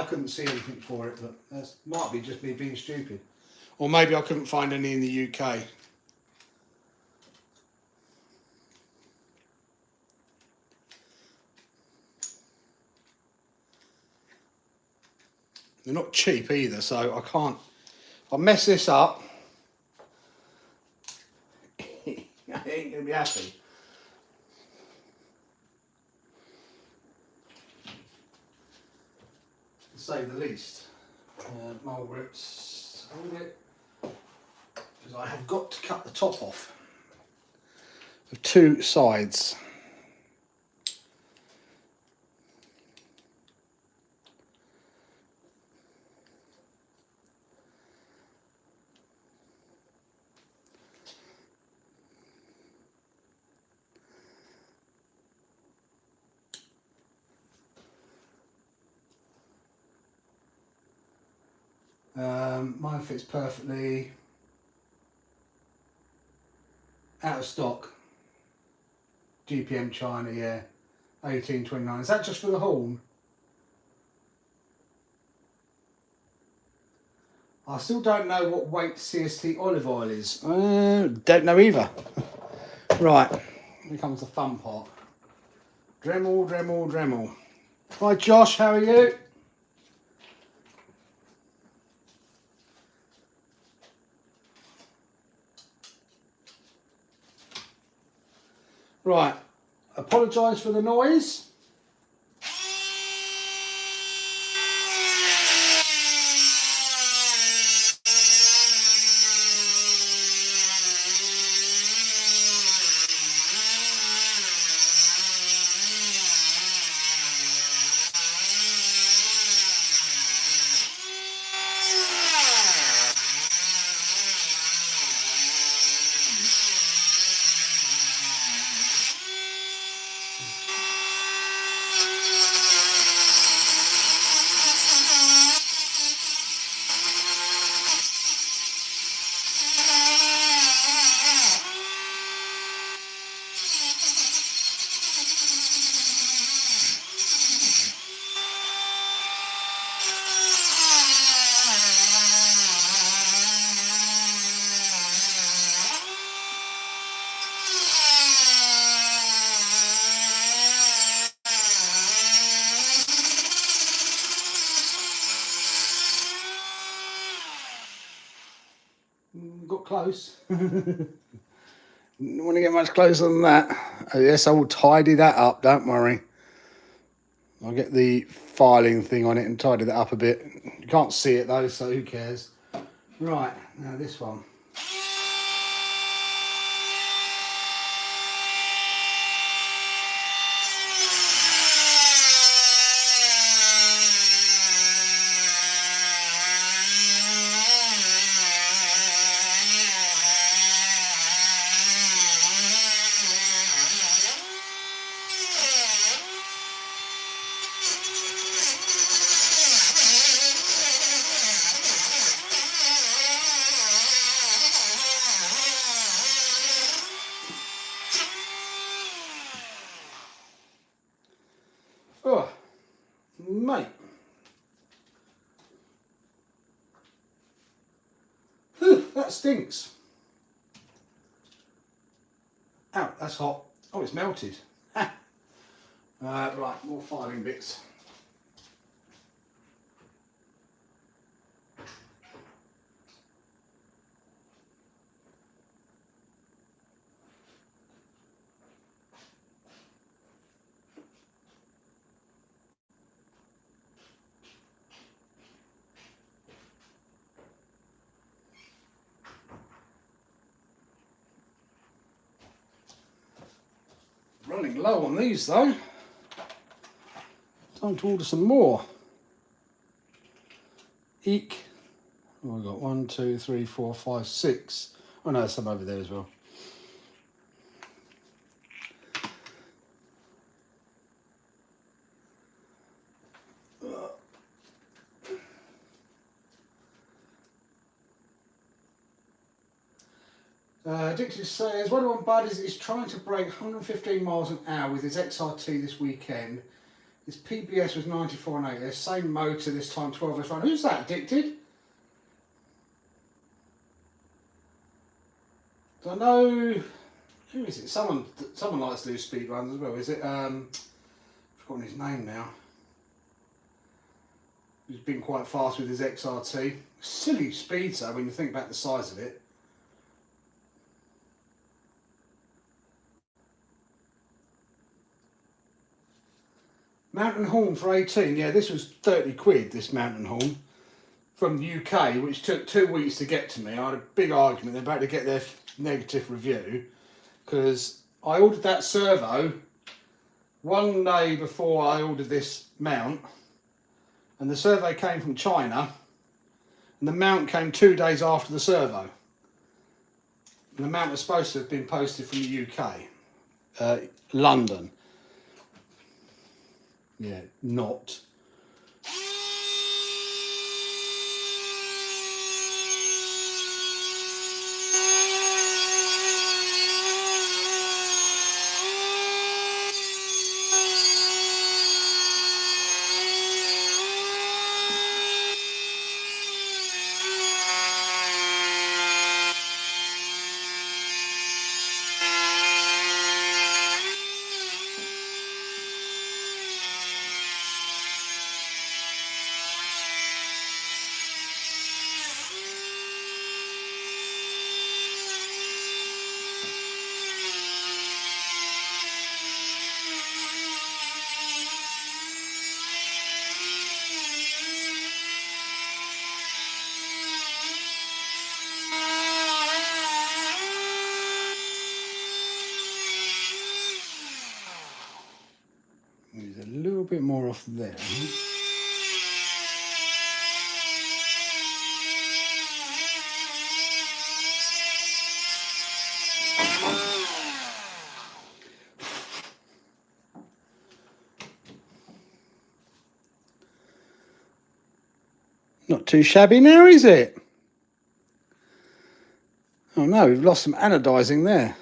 couldn't see anything for it, but that might be just me being stupid. Or maybe I couldn't find any in the UK. They're not cheap either, so I can't. If I mess this up, I ain't gonna be happy. To say the least. Mole grips, hold it, because I have got to cut the top off of 2 sides. Mine fits perfectly. Out of stock. GPM China, yeah. 1829. Is that just for the horn? I still don't know what weight CST olive oil is. Don't know either. Right, here comes the fun part. Dremel, Dremel, Dremel. Hi Josh, how are you? Right, apologise for the noise. Got close. Don't want to get much closer than that. Yes, I will tidy that up, don't worry. I'll get the filing thing on it and tidy that up a bit. You can't see it though, so who cares? Right, now this one. Oh, mate. Whew, that stinks. Ow, that's hot. Oh, it's melted. Right, more filing bits. Running low on these though. Time to order some more. Eek. Oh, we've got 1, 2, 3, 4, 5, 6. Oh no, some over there as well. Dixie says, one of my buddies is trying to break 115 miles an hour with his XRT this weekend. His PBS was 94.8. Same motor this time, 12 S1. Who's that, Addicted? I know, who is it? Someone likes to do speed runs as well. Is it? I've forgotten his name now. He's been quite fast with his XRT. Silly speed though when you think about the size of it. Mountain horn for 18. Yeah, this was 30 quid. This mountain horn from the UK, which took 2 weeks to get to me. I had a big argument. They're about to get their negative review because I ordered that servo 1 day before I ordered this mount, and the servo came from China, and the mount came 2 days after the servo. And the mount was supposed to have been posted from the UK, London. Yeah, not. There's a little bit more off there. Not too shabby now, is it? Oh no, we've lost some anodizing there.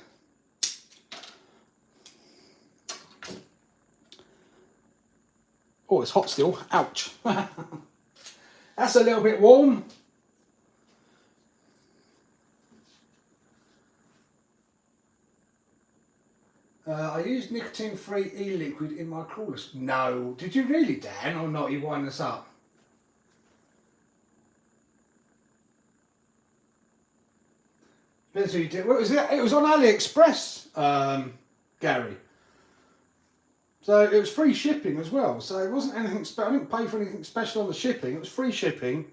Oh, it's hot still. Ouch. That's a little bit warm. I used nicotine-free e-liquid in my crawlers. No. Did you really, Dan, or not? You wind us up. Depends who you did. What was it? It was on AliExpress, Gary. So it was free shipping as well. So it wasn't anything special. I didn't pay for anything special on the shipping. It was free shipping.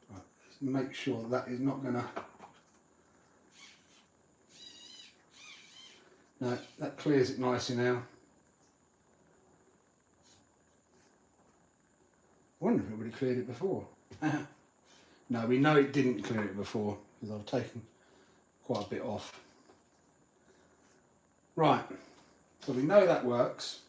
Right, let's make sure that is not going to... No, that clears it nicely now. I wonder if it would have cleared it before. No, we know it didn't clear it before because I've taken quite a bit off. Right, so we know that works.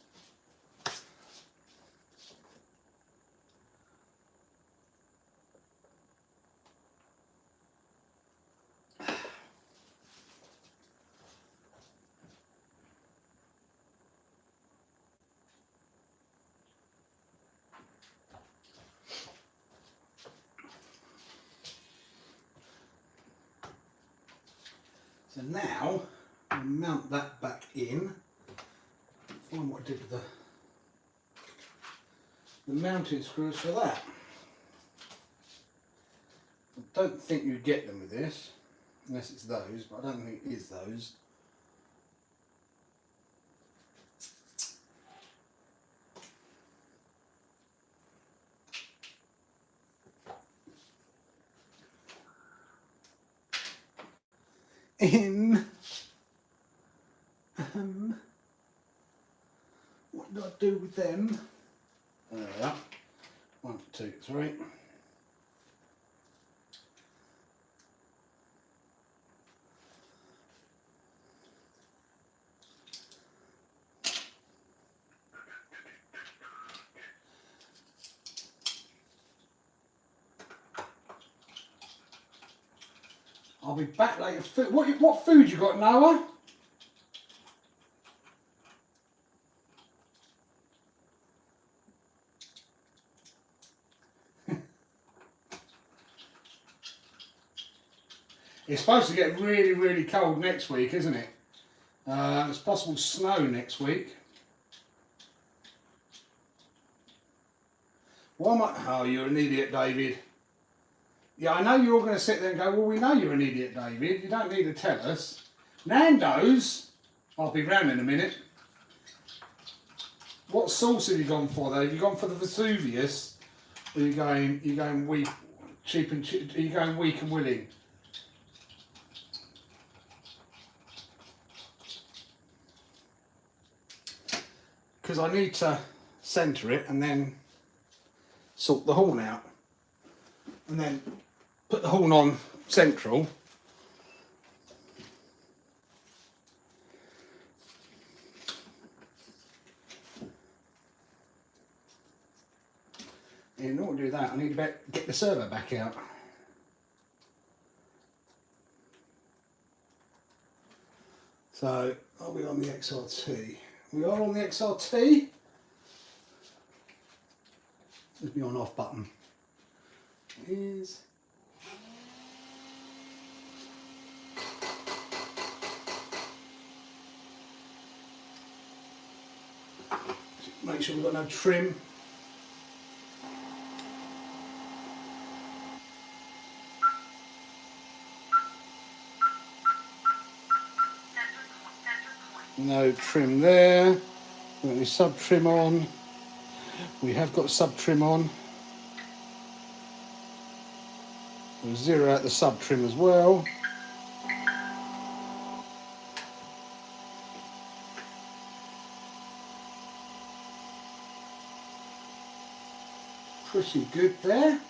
So now, I'll mount that back in. Find what I did with the mounting screws for that. I don't think you get them with this, unless it's those, but I don't think it is those. What do I do with them? There we are. 1, 2, 3. I'll be back later. What food you got, Noah? It's supposed to get really, really cold next week, isn't it? It's possible snow next week. Why am I... Oh, you're an idiot, David. Yeah, I know you're all going to sit there and go, well, we know you're an idiot, David. You don't need to tell us. Nando's, I'll be round in a minute. What sauce have you gone for, though? Have you gone for the Vesuvius? Or are you going weak, cheap and cheap? Are you going weak and willing? Because I need to centre it and then sort the horn out. And then put the horn on central. In order to do that, I need to get the servo back out. So, are we on the XRT? We are on the XRT. There's the on-off button. Is make sure we've got no trim. No trim there. We've got any sub trim on. We have got sub trim on. We'll zero out the sub trim as well. Pretty good there.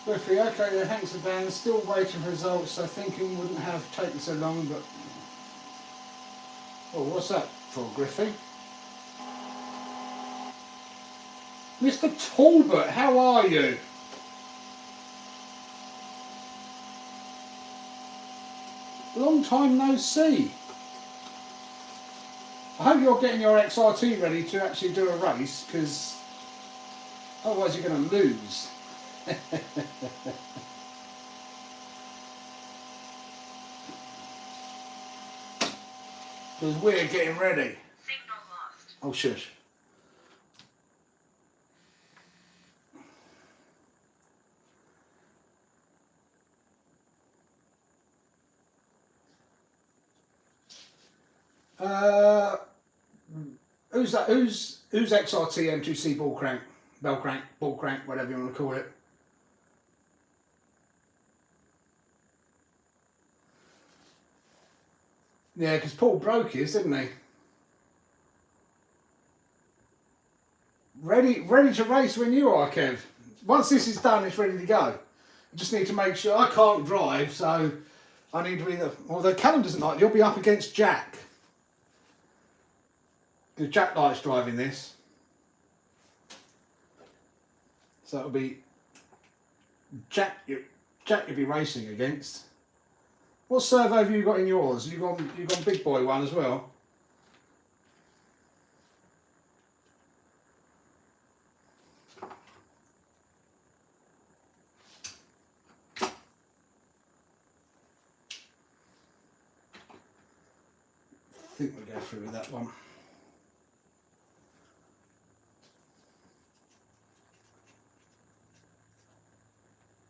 Griffey, okay, the hanks are down, still waiting for results, so thinking wouldn't have taken so long, but... Oh, what's that for, Griffey? Mr. Talbot, how are you? Long time no see. I hope you're getting your XRT ready to actually do a race, because otherwise you're going to lose. Because we're getting ready. Signal lost. Oh, shush. Who's that? Who's XRT M2C ball crank, ball crank, whatever you want to call it? Yeah, because Paul broke his, didn't he? Ready to race when you are, Kev. Once this is done, it's ready to go. I just need to make sure. I can't drive, so I need to either... Although Callum doesn't like it, you'll be up against Jack. Because Jack likes driving this. So it'll be Jack you'll be racing against. What servo have you got in yours? You've gone big boy one as well. I think we'll go through with that one.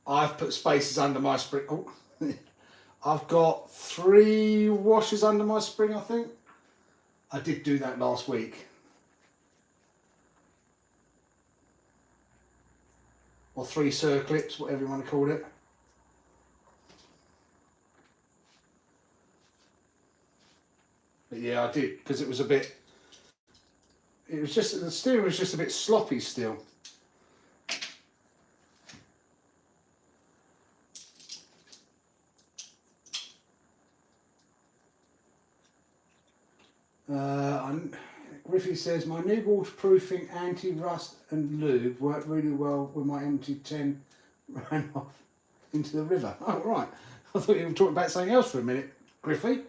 I've put spacers under my spring. Oh. I've got 3 washers under my spring, I think. I did do that last week. Or 3 circlips, whatever you want to call it. But yeah, I did, because it was a bit... It was just, the steering was just a bit sloppy still. Griffey says, my new waterproofing anti-rust and lube worked really well when my MT10 ran off into the river. Oh, right. I thought you were talking about something else for a minute, Griffey.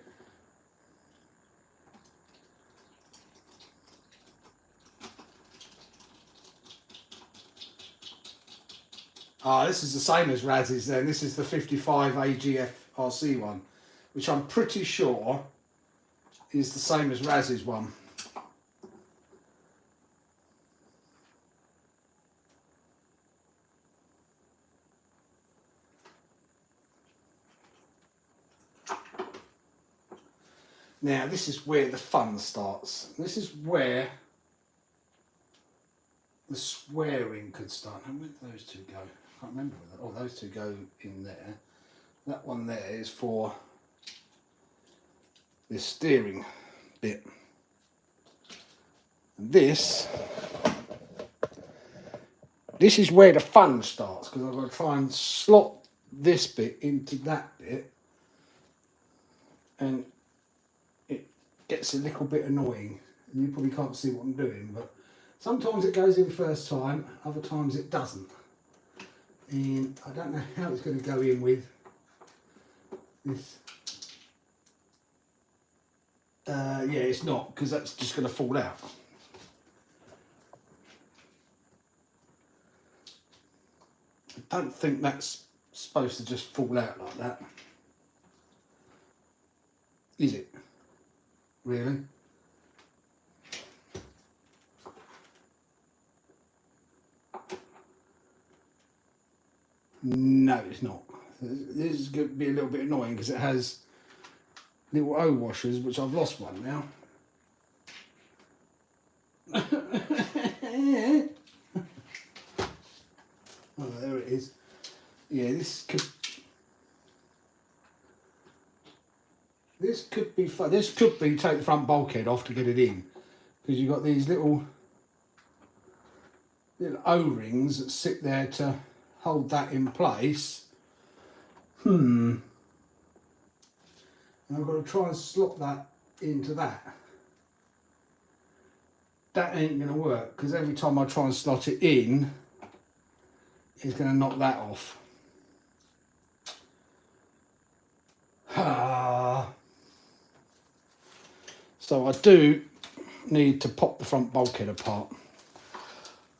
Ah, this is the same as Raz's then. This is the 55 AGF RC one, which I'm pretty sure is the same as Raz's one. Now, this is where the fun starts. This is where the swearing could start. Now, where did those two go? I can't remember where that. Oh, those two go in there. That one there is for this steering bit. And this is where the fun starts, because I've got to try and slot this bit into that bit, and it gets a little bit annoying. And you probably can't see what I'm doing, but sometimes it goes in first time, other times it doesn't. And I don't know how it's going to go in with this. Yeah, it's not, because that's just going to fall out. I don't think that's supposed to just fall out like that. Is it? Really? No, it's not. This is going to be a little bit annoying because it has little O washers, which I've lost one now. Oh, there it is. Yeah, this could be fun. This could be take the front bulkhead off to get it in, because you've got these little O-rings that sit there to hold that in place. And I've got to try and slot that into that. That ain't going to work, because every time I try and slot it in, it's going to knock that off. So I do need to pop the front bulkhead apart.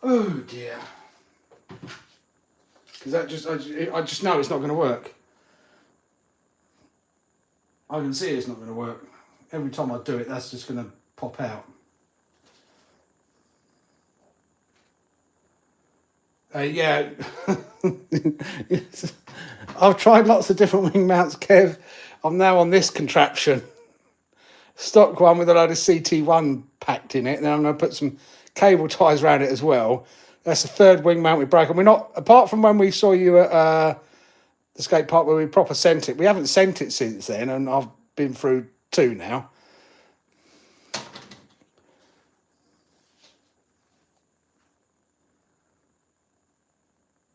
Oh dear. Because I just know it's not going to work. I can see it's not going to work. Every time I do it, that's just going to pop out. Yeah. I've tried lots of different wing mounts, Kev. I'm now on this contraption. Stock one with a load of CT1 packed in it. And then I'm going to put some cable ties around it as well. That's the third wing mount we broke. And we're not, apart from when we saw you at the skate park where we proper sent it, we haven't sent it since then. And I've been through two now.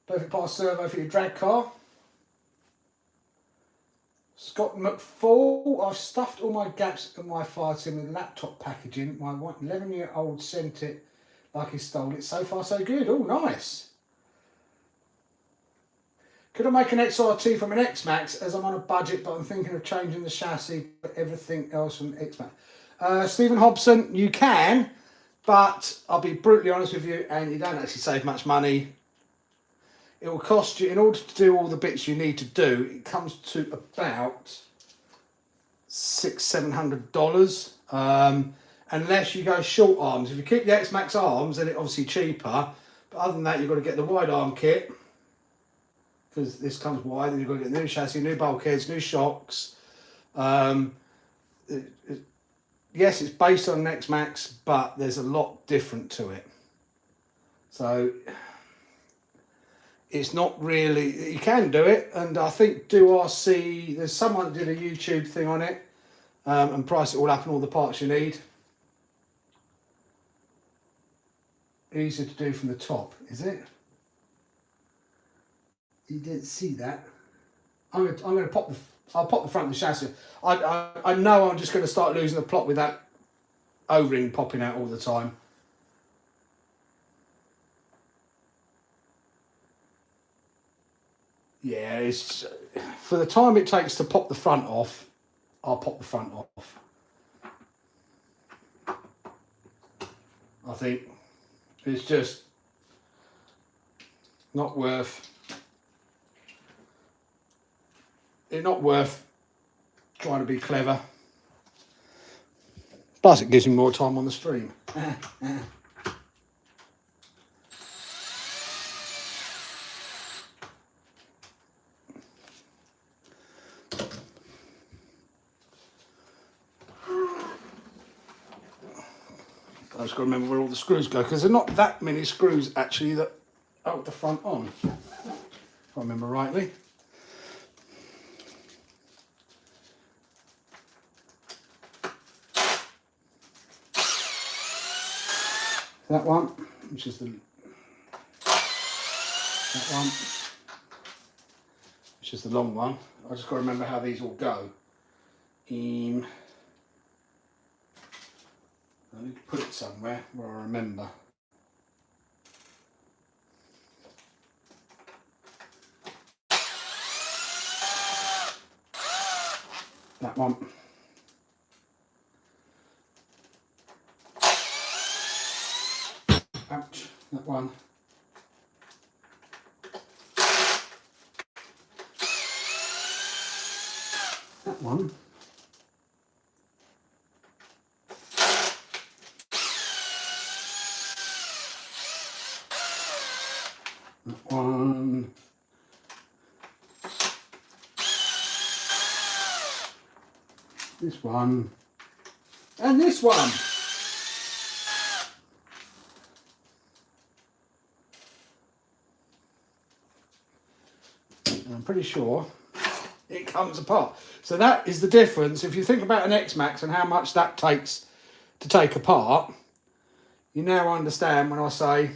Perfect part servo for your drag car. Scott McFall, I've stuffed all my gaps in my fire sim with laptop packaging. My 11-year-old sent it like he stole it. So far, so good. Oh, nice. Could I make an XRT from an X-Max, as I'm on a budget, but I'm thinking of changing the chassis, but everything else from X-Max. Stephen Hobson, you can, but I'll be brutally honest with you, and you don't actually save much money. It will cost you, in order to do all the bits you need to do, it comes to about $600–700. Unless you go short arms. If you keep the X-Max arms, then it's obviously cheaper. But other than that, you've got to get the wide arm kit, because this comes wide, and you've got to get new chassis, new bulkheads, new shocks. Yes, it's based on an X-Max, but there's a lot different to it. So it's not really, you can do it, and I think Do RC, there's someone that did a YouTube thing on it, and price it all up and all the parts you need. easier to do from the top, is it? You didn't see that. I'm gonna pop I'll pop the front of the chassis. I know I'm just going to start losing the plot with that O-ring popping out all the time. Yeah, it's for the time it takes to pop the front off, I'll pop the front off. I think it's just not worth trying to be clever. Plus it gives me more time on the stream. I've just got to remember where all the screws go, because there are not that many screws actually that hold the front on, if I remember rightly. That one, which is that one, which is the long one. I just got to remember how these all go. I need to put it somewhere where I remember. That one. Ouch, that one. That one. That one. This one. And this one. And I'm pretty sure it comes apart. So that is the difference. If you think about an X-Max and how much that takes to take apart, you now understand when I say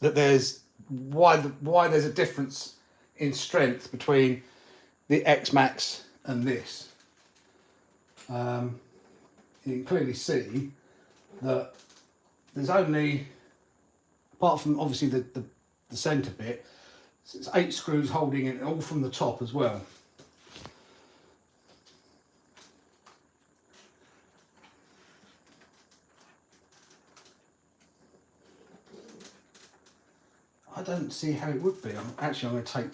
that there's why there's a difference in strength between the X-Max and this. You can clearly see that there's only, apart from obviously the centre bit, so it's 8 screws holding it all from the top as well. I don't see how it would be. I'm going to take,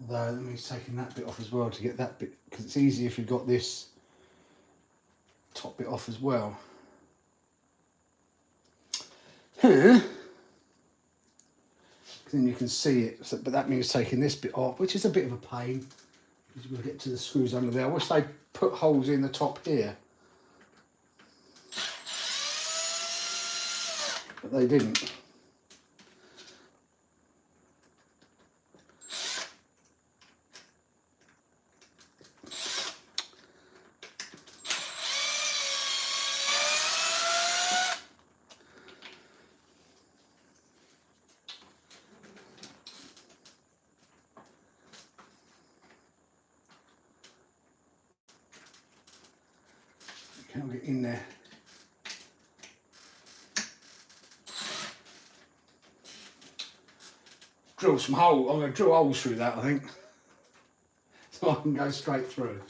although let me taking that bit off as well to get that bit, because it's easy if you've got this top bit off as well. Then you can see it, so, but that means taking this bit off, which is a bit of a pain because you've got to get to the screws under there. I wish they put holes in the top here, but they didn't. Can't get in there. Drill some holes. I'm going to drill holes through that, I think, so I can go straight through.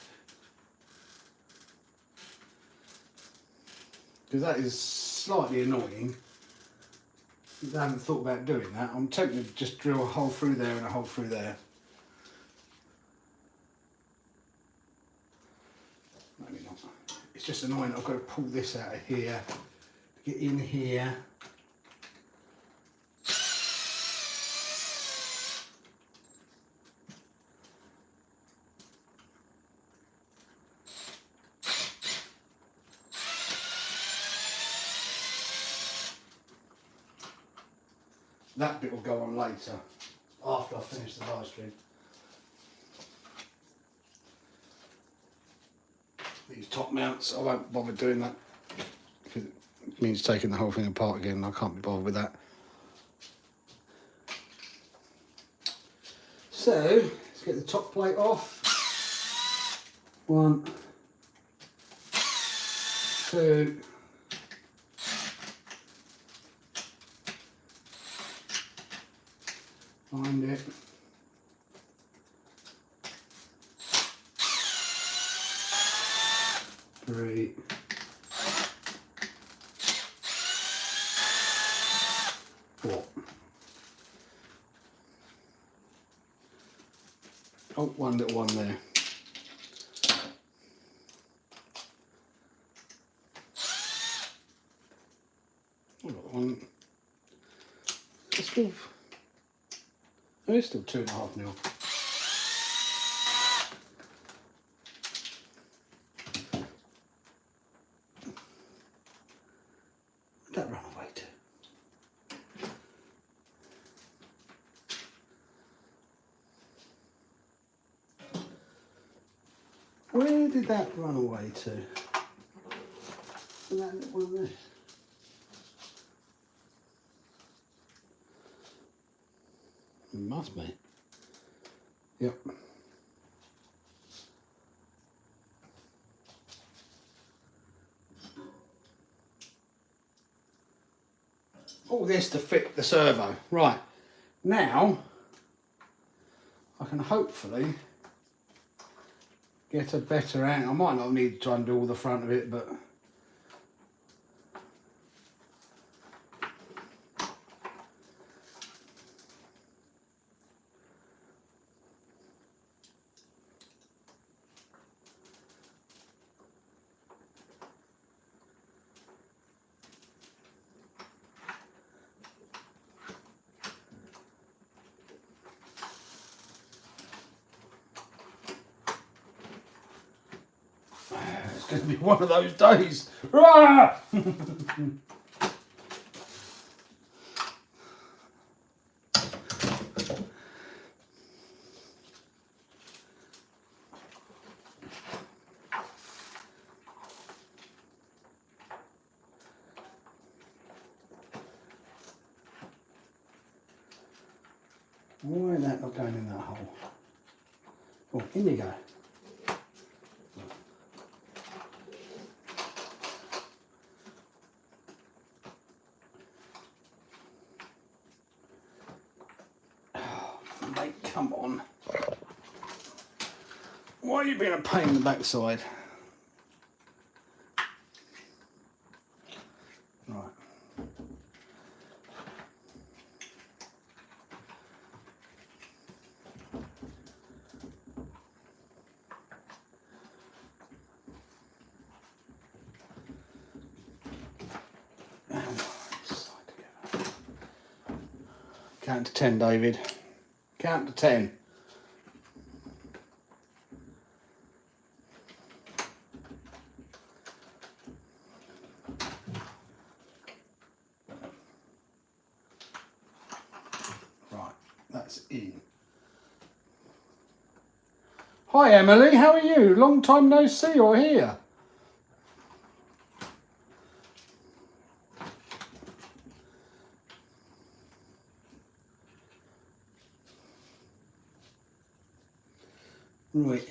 Because that is slightly annoying. I haven't thought about doing that. I'm tempted to just drill a hole through there and a hole through there. Maybe not. It's just annoying. I've got to pull this out of here to get in here. That bit will go on later, after I finish the live stream. These top mounts, I won't bother doing that because it means taking the whole thing apart again. I can't be bothered with that. So, let's get the top plate off. 1, 2, find it. 3, 4. Oh, one little one there. One. It's still. Oh, it's still 2.5 mil. That run away to. Where did that run away to? And that little one there. It must be. Yep. All this to fit the servo. Right. Now, I can hopefully get a better angle. I might not need to undo all the front of it, but it's going to be one of those days. Rah! Why is that not going in that hole? Oh, in you go. Oh, mate, come on. Why are you being a pain in the backside? Right. Count to 10, David. Count to 10. Right, that's in. Hi Emily, how are you? Long time no see or hear. Right.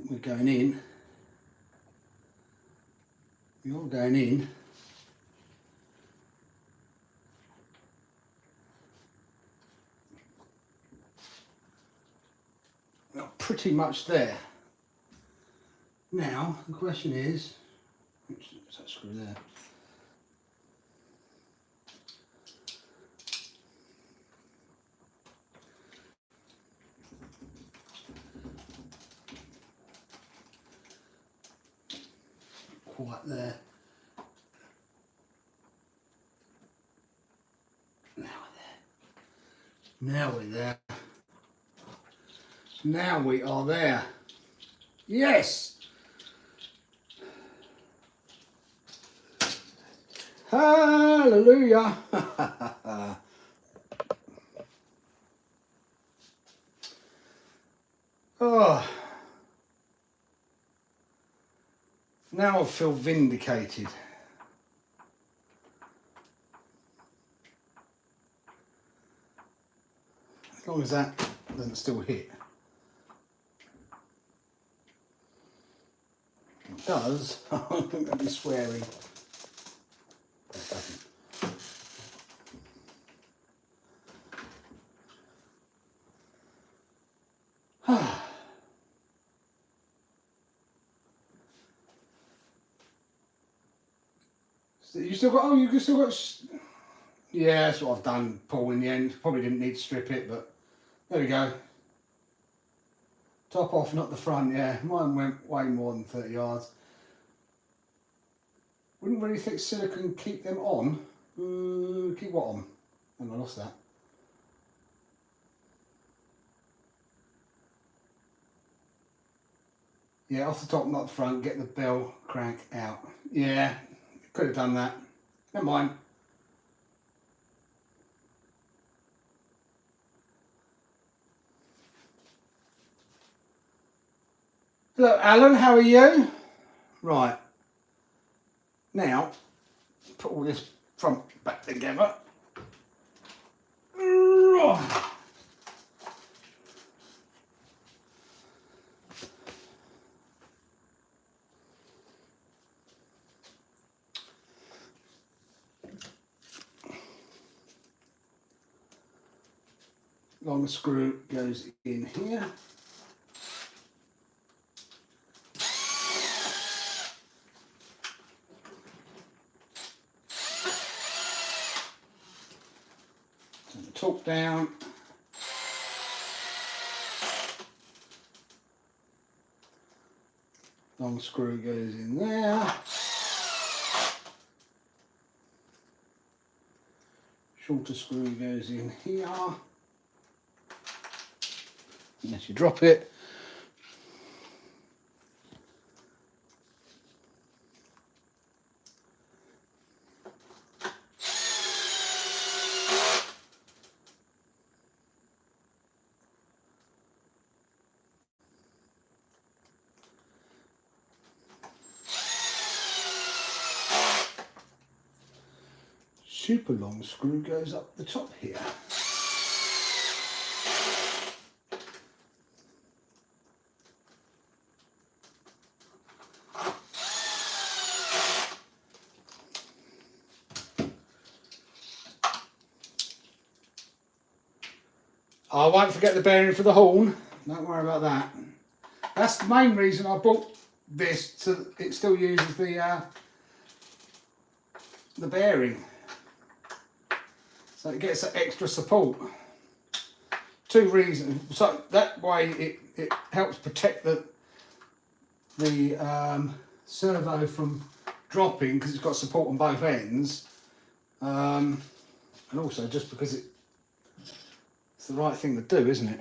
We're going in. You're going in. We're pretty much there. Now, the question is, oops, there's that screw there. Quite there. Now we're there. Now we are there. Yes! Hallelujah! Oh, now I feel vindicated. As long as that doesn't still hit. It does. I'm going to be swearing. It doesn't. You still got, oh, you still got, yeah, that's what I've done, Paul, in the end. Probably didn't need to strip it, but there we go. Top off, not the front, yeah. Mine went way more than 30 yards. Wouldn't really think silicone keep them on. Keep what on? And I lost that. Yeah, off the top, not the front. Get the bell crank out. Yeah, could have done that. Never mind. Hello, Alan. How are you? Right. Now, put all this front back together. Long screw goes in here. Turn the top down. Long screw goes in there. Shorter screw goes in here. Unless you drop it. Super long screw goes up the top here. I won't forget the bearing for the horn. Don't worry about that. That's the main reason I bought this. So it still uses the bearing, so it gets that extra support. Two reasons. So that way it helps protect the servo from dropping because it's got support on both ends, and also just because it's the right thing to do, isn't it?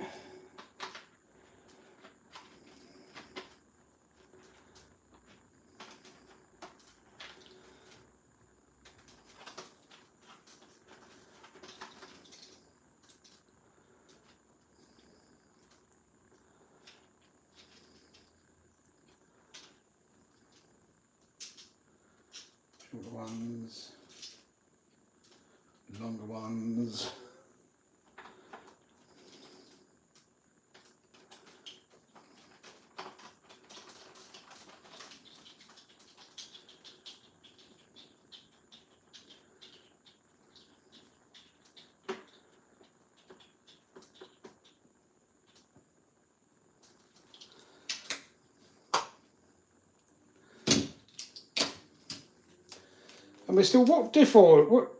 Shorter ones, longer ones. And we're still, what diff oil, what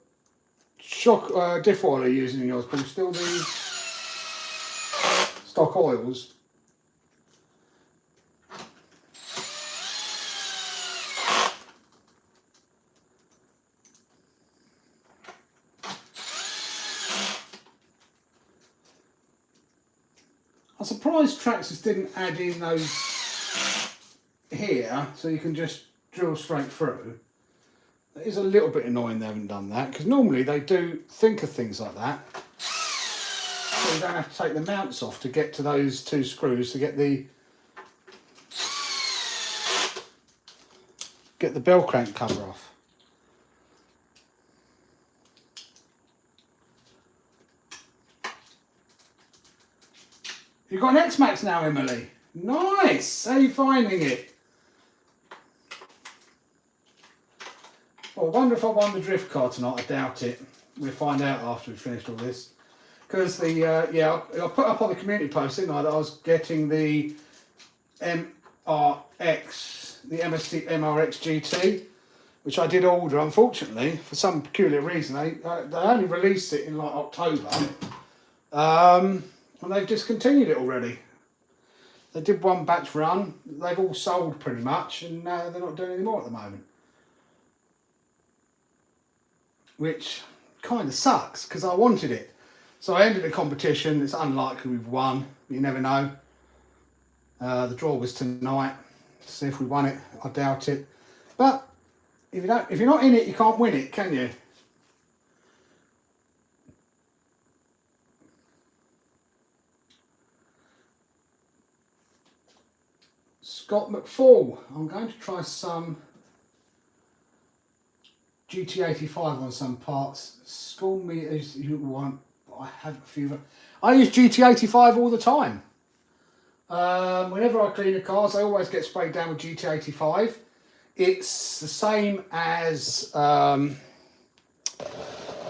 shock diff oil are you using in yours, Paul? Still the stock oils? I'm surprised Traxxas didn't add in those here, so you can just drill straight through. It is a little bit annoying they haven't done that, because normally they do think of things like that. sure you don't have to take the mounts off to get to those two screws to get the bell crank cover off. You've got an X-Max now, Emily. Nice. How are you finding it? Well, I wonder if I won the drift car tonight. I doubt it. We'll find out after we've finished all this. Because the I put up on the community post, didn't I, that I was getting the MRX, the MST MRX GT, which I did order. Unfortunately, for some peculiar reason, they only released it in like October, and they've discontinued it already. They did one batch run. They've all sold pretty much, and they're not doing any more at the moment, which kind of sucks because I wanted it. So I ended the competition. It's unlikely we've won. You never know. The draw was tonight. See if we won it. I doubt it. But if you're not in it, you can't win it, can you? Scott McFall. I'm going to try some GT85 on some parts. School me as you want. I have a few. I use GT85 all the time. Whenever I clean the cars, I always get sprayed down with GT85. It's the same as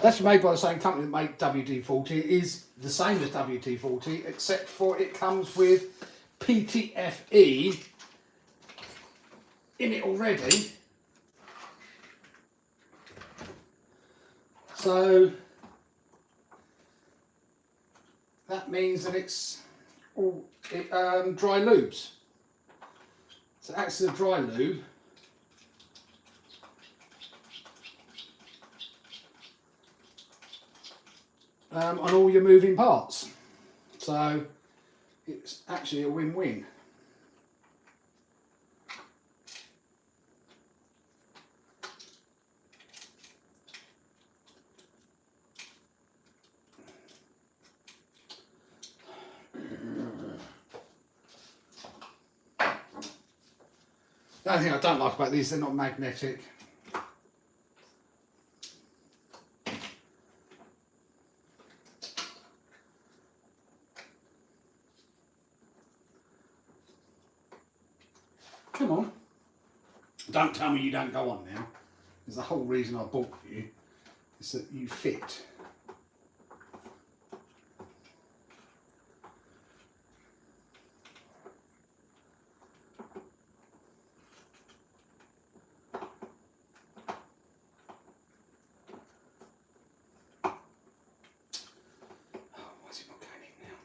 that's made by the same company that make WD-40. It is the same as WD-40, except for it comes with PTFE in it already. So that means that it's all dry lubes. So it acts as a dry lube. On all your moving parts. So it's actually a win-win. The only thing I don't like about these, they're not magnetic. Come on. Don't tell me you don't go on now. There's the whole reason I bought you, is that you fit.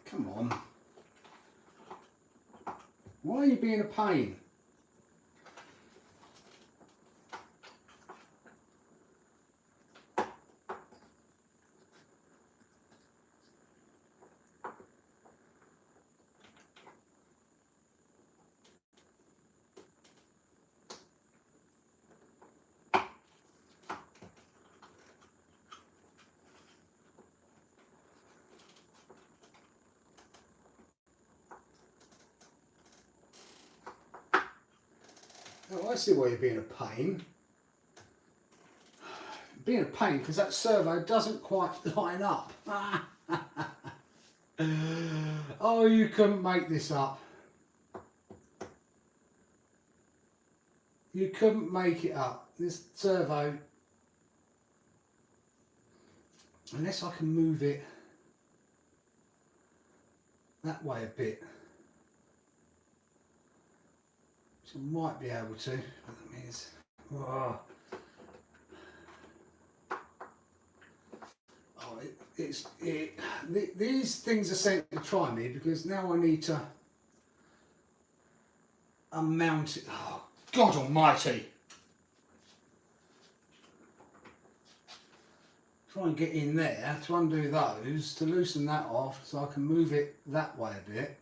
Come on. Why are you being a pain? Oh, I see why you're being a pain. Being a pain because that servo doesn't quite line up. Oh, you couldn't make this up. You couldn't make it up. This servo, unless I can move it that way a bit, which I might be able to, but that means, oh, these things are sent to try me because now I need to unmount it. Oh, God almighty. Try and get in there to undo those, to loosen that off so I can move it that way a bit.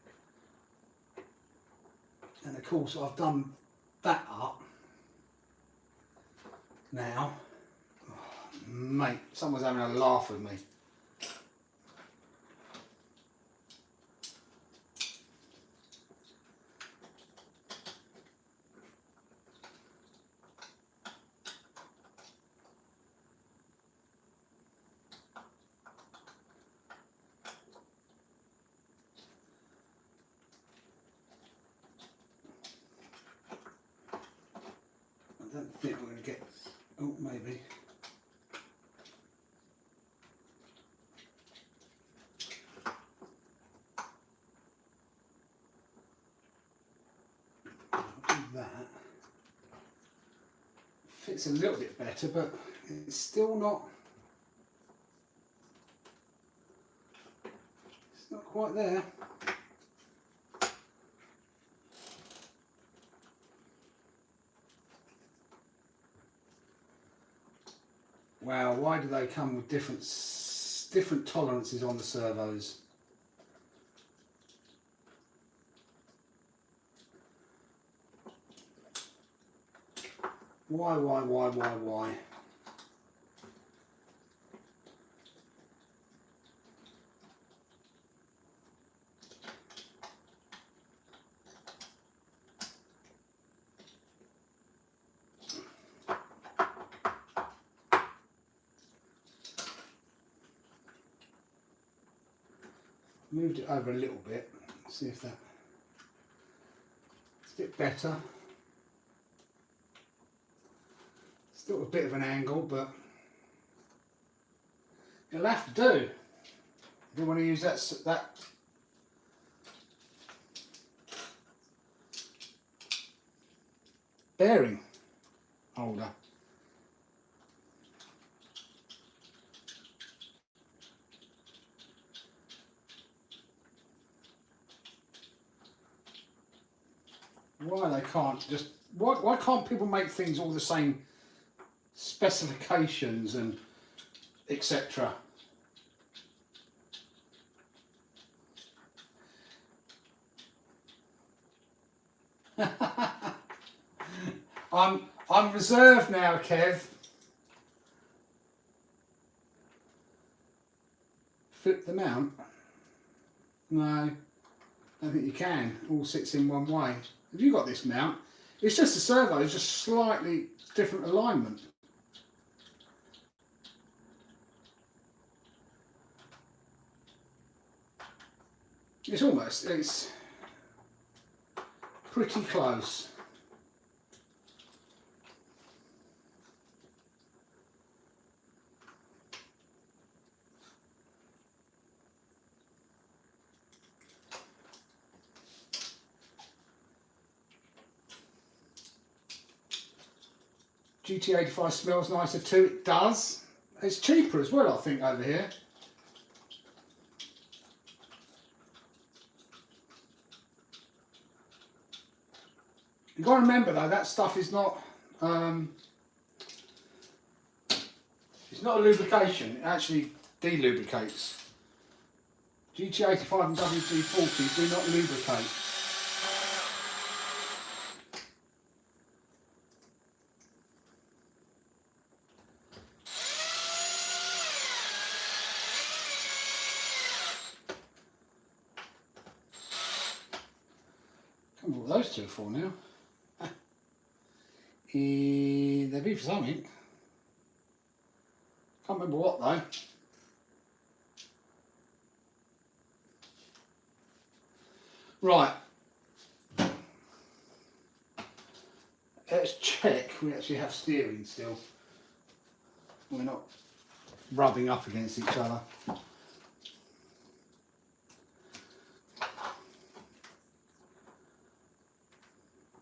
And of course I've done that up. Now, oh, mate, someone's having a laugh with me. don't think we're going to get, oh maybe. That fits a little bit better, but it's still not, it's not quite there. Wow, why do they come with different tolerances on the servos? Why? Moved it over a little bit, see if that, it's a bit better. Still a bit of an angle, but it'll have to do. You don't want to use that bearing holder. Why they can't just, why can't people make things all the same specifications and etc. I'm reserved now, Kev. Flip the mount? No, I don't think you can. It all sits in one way. Have you got this mount? It's just the servo, it's just slightly different alignment. It's pretty close. GT85 smells nicer too, it does. It's cheaper as well, I think, over here. You've got to remember though, that stuff is not, it's not a lubrication, it actually delubricates. GT85 and WD-40 do not lubricate. I can't remember what those two are for now. They'll be for something. Can't remember what though. Right. Let's check we actually have steering still. We're not rubbing up against each other.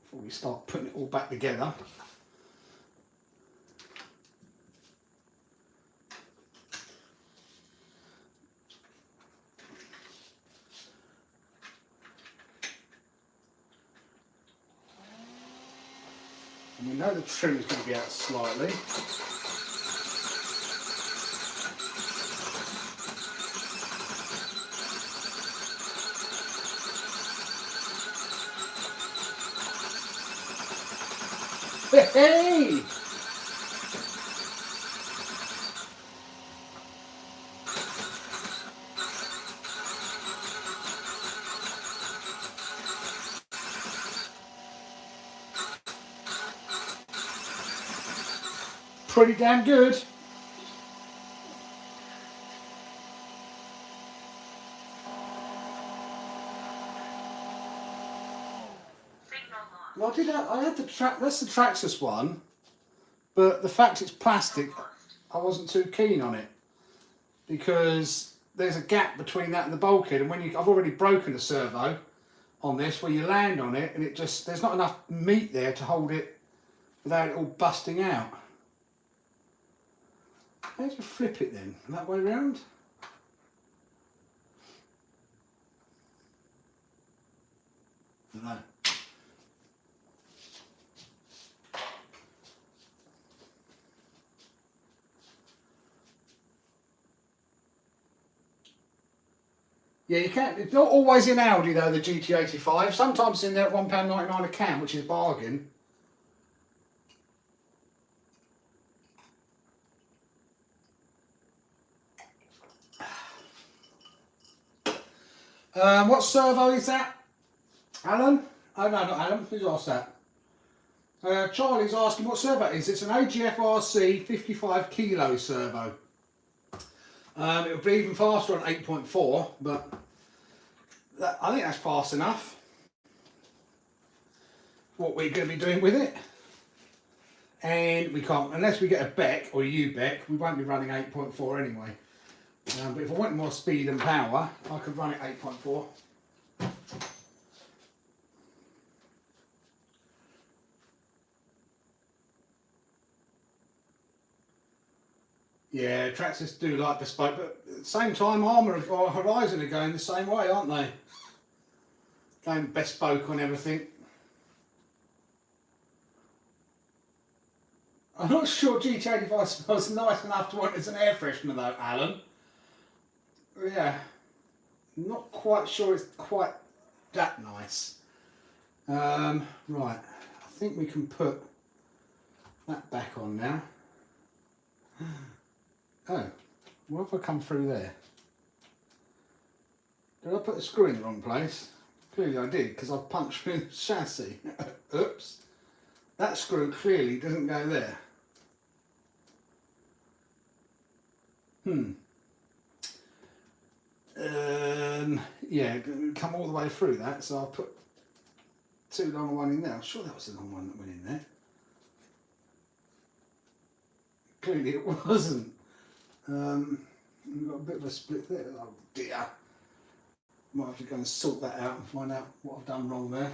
Before we start putting it all back together. And we know the trim is going to be out slightly. Hey! Pretty damn good. Well, I had the that's the Traxxas one. But the fact it's plastic, I wasn't too keen on it, because there's a gap between that and the bulkhead, and I've already broken a servo on this where you land on it and there's not enough meat there to hold it without it all busting out. How do you flip it then? That way round? I don't know. Yeah, you can't. It's not always in Audi though, the GT85. Sometimes it's in there at £1.99 a can, which is a bargain. What servo is that? Alan? Oh no, not Alan. Who's asked that? Charlie's asking what servo it is. It's an AGF RC 55 kilo servo. It'll be even faster on 8.4, but I think that's fast enough. What we're going to be doing with it. And we can't, unless we get a Beck or a U-Beck, we won't be running 8.4 anyway. But if I want more speed and power, I could run it 8.4. Yeah, Traxxas do like bespoke, but at the same time, Armour or Horizon are going the same way, aren't they? Going bespoke on everything. I'm not sure GT85 smells nice enough to want as an air freshener though, Alan. Yeah, not quite sure it's quite that nice. Right, I think we can put that back on now. Oh, what have I come through there? Did I put the screw in the wrong place? Clearly I did, because I punched through the chassis. Oops. That screw clearly doesn't go there. Yeah, come all the way through that, so I'll put too long a one in there. I'm sure that was the long one that went in there. Clearly it wasn't. We've got a bit of a split there. Oh dear. Might have to go and sort that out and find out what I've done wrong there.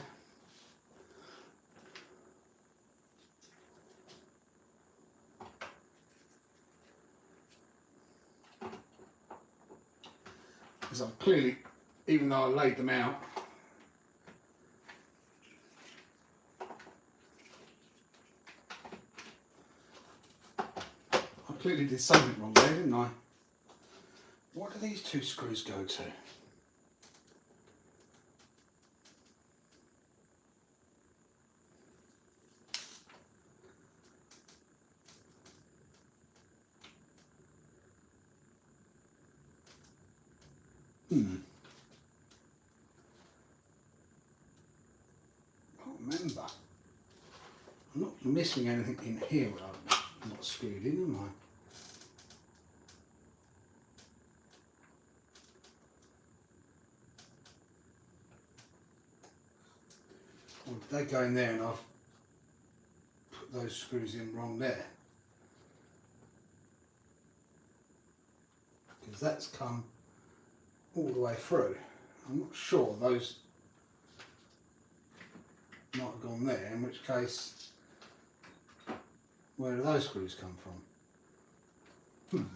Because I've clearly, even though I laid them out, I clearly did something wrong there, didn't I? What do these two screws go to? Can't remember. I'm not missing anything in here where I'm not screwed in, am I? Or did they go in there and I've put those screws in wrong there? Because that's come all the way through. I'm not sure those might have gone there, in which case, where do those screws come from?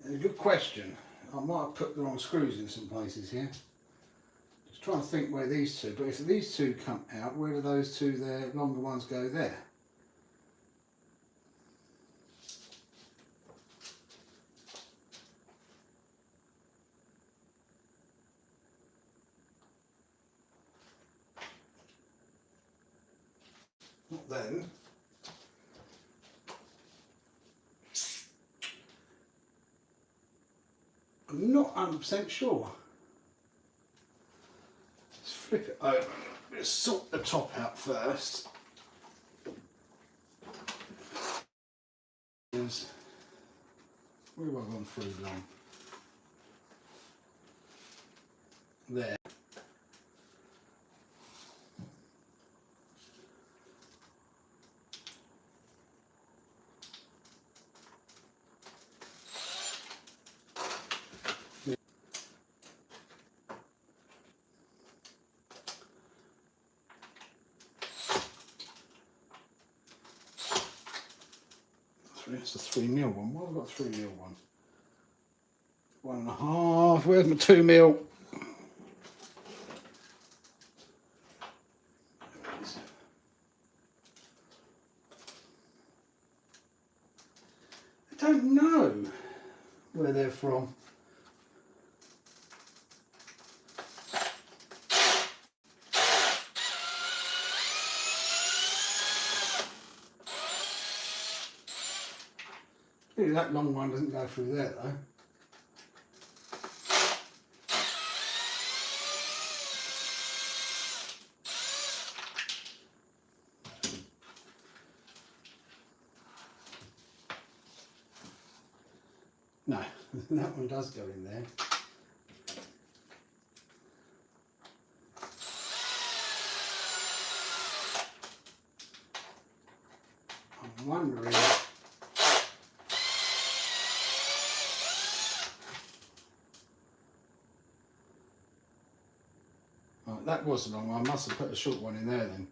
A good question. I might have put the wrong screws in some places here. Just trying to think where these two, but if these two come out, where do those two there, longer ones go there? Not then. I'm not 100% sure. Let's flip it over. Let's sort the top out first. Where have I gone through long? there. It's a 3mm one. Why have I got a 3mm one? 1.5. Where's my 2mm? I don't know where they're from. Maybe that long one doesn't go through there though. No, that one does go in there. I'm wondering. Oh, that was the long one. I must have put a short one in there then.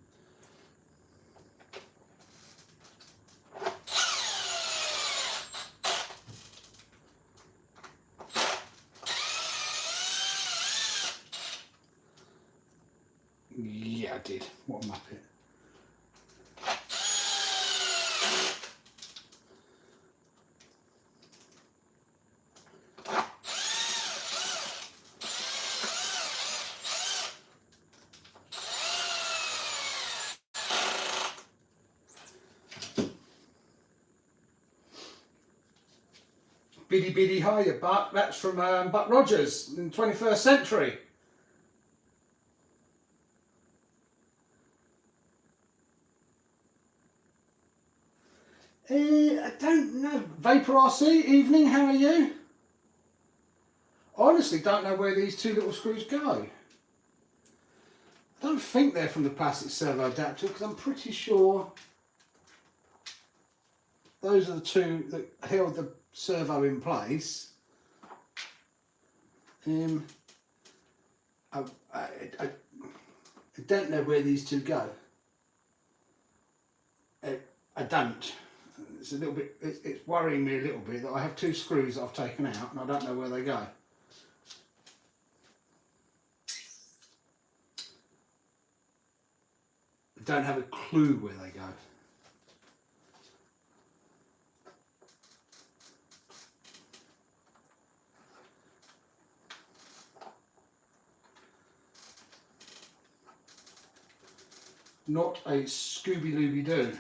Yeah, I did. What a muppet. Biddy biddy hiya, Buck. That's from Buck Rogers in the 21st century. I don't know. Vapor RC, evening, how are you? Honestly, don't know where these two little screws go. I don't think they're from the plastic servo adapter because I'm pretty sure those are the two that held the servo in place. I don't know where these two go. I don't. It's a little bit. It's worrying me a little bit that I have two screws that I've taken out and I don't know where they go. I don't have a clue where they go. Not a Scooby-Looby-Doo.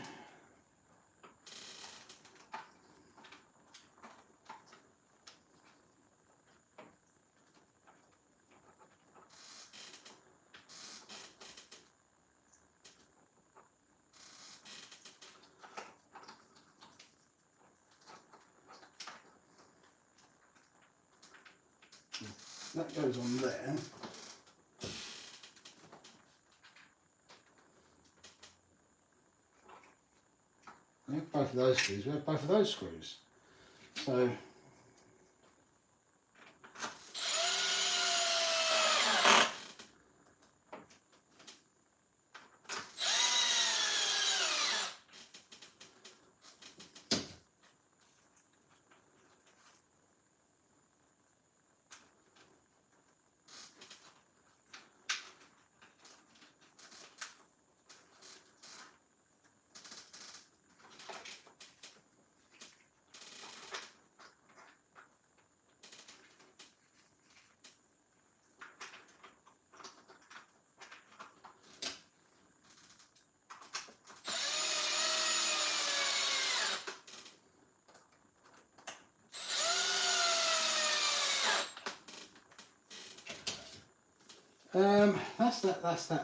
That goes on there. We have both of those screws. We have both of those screws. So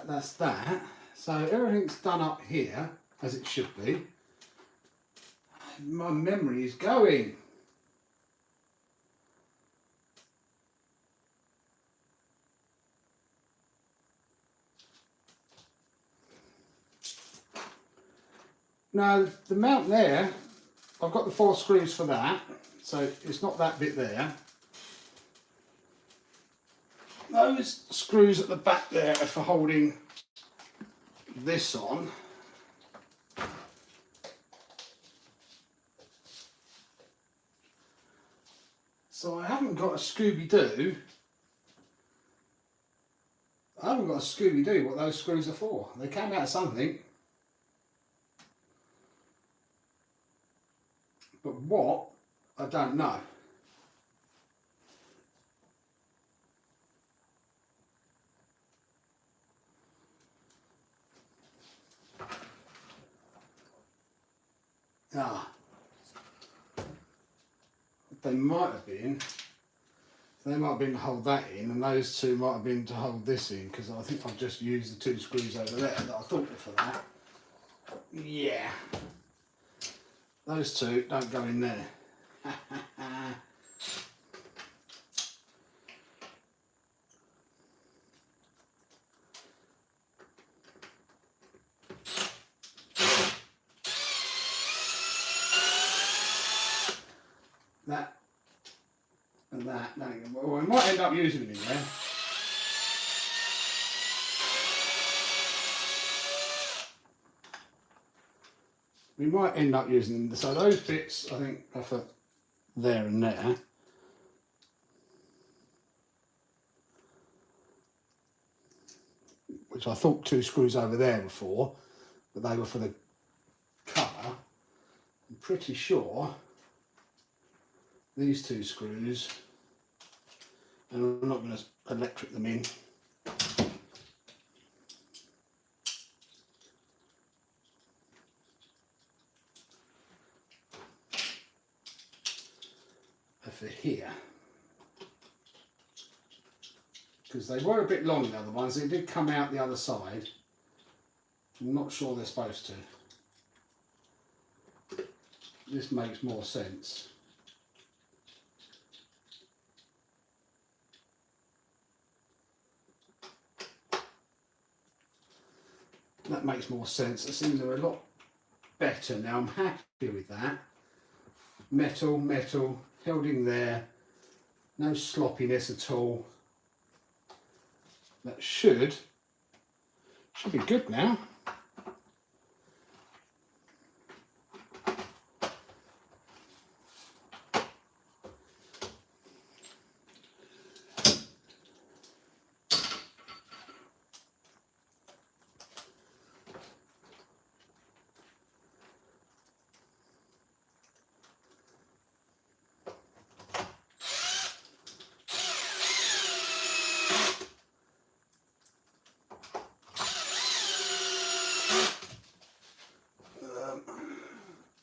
that's that. So everything's done up here as it should be. My memory is going. Now the mount there, I've got the 4 screws for that, so it's not that bit there. Those screws at the back there are for holding this on. So I haven't got a Scooby-Doo. I haven't got a Scooby-Doo what those screws are for. They came out of something. But what, I don't know. Ah, they might have been. They might have been to hold that in, and those 2 might have been to hold this in, because I think I've just used the 2 screws over there that I thought were for that. Yeah. Those 2 don't go in there. That and that. Well, we might end up using them in there. We might end up using them. So those bits, I think, are for there and there. Which I thought 2 screws over there were for, but they were for the cover. I'm pretty sure these 2 screws, and I'm not going to electric them in. Are for here. Because they were a bit long, the other ones. They did come out the other side. I'm not sure they're supposed to. This makes more sense. That makes more sense. I think they're a lot better now. I'm happy with that. Metal, metal, held in there. No sloppiness at all. That should be good now.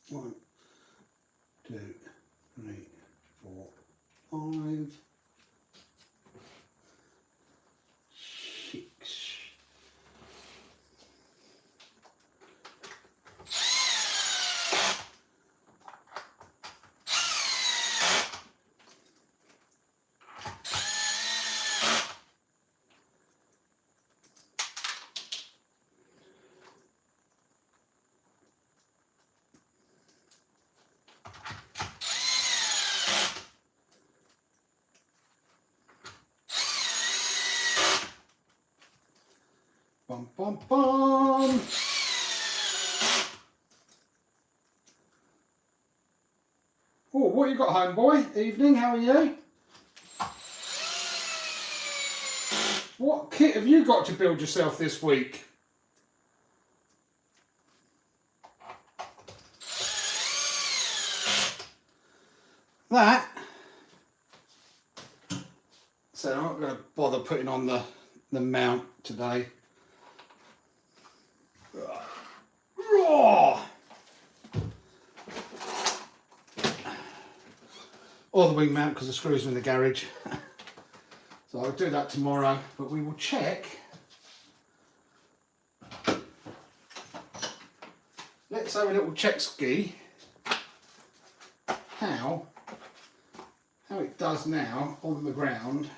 One, 2, 3, 4, 5, 6. Bum, bum, bum. Oh, what you got home, boy? Evening, how are you? What kit have you got to build yourself this week? That. So I'm not going to bother putting on the mount today. Raw. Or the wing mount because the screws are in the garage. So I'll do that tomorrow, but we will check. Let's have a little check ski how it does now on the ground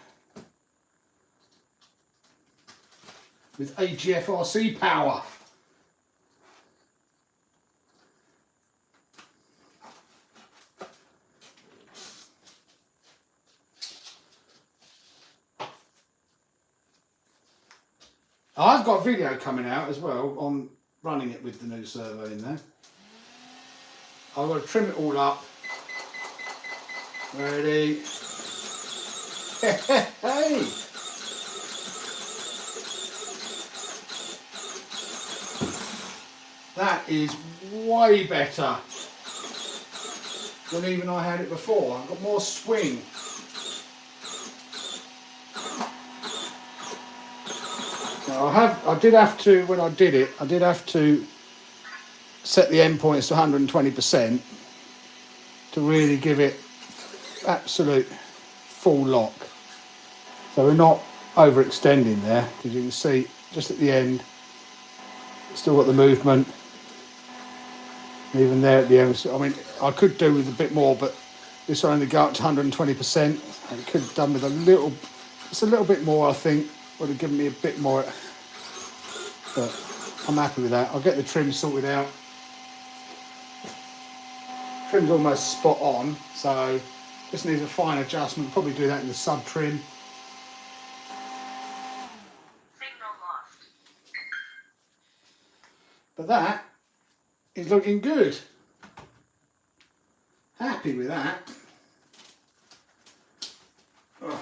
with AGFRC power. I've got video coming out as well on running it with the new servo in there. I've got to trim it all up. Ready? Hey! That is way better than even I had it before. I've got more swing. Now I did have to, when I did it, I did have to set the endpoints to 120% to really give it absolute full lock. So we're not overextending there, because you can see just at the end, still got the movement. Even there at the end, I mean, I could do with a bit more, but this will only go up to 120%, and it could have done with just a little bit more, I think, would have given me a bit more, but I'm happy with that. I'll get the trim sorted out. Trim's almost spot on, so just needs a fine adjustment. Probably do that in the sub trim. But that is looking good. Happy with that. Oh.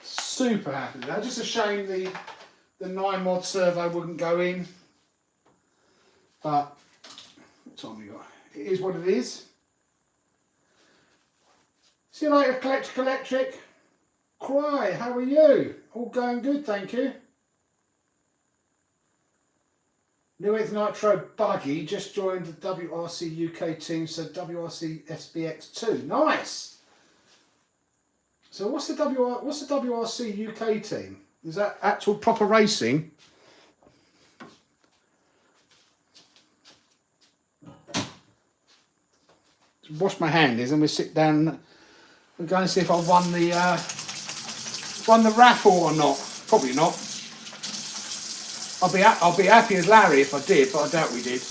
Super happy with that. Just a shame the 9 mod servo wouldn't go in. But what time we got? It is what it is. See you later, Electric. Cry, how are you? All going good, thank you. New Nitro Buggy just joined the WRC UK team, so WRC SBX2. Nice. So what's the WRC UK team? Is that actual proper racing? Wash my hands and we sit down and go and see if I won the raffle or not. Probably not. I'll be happy as Larry if I did, but I doubt we did.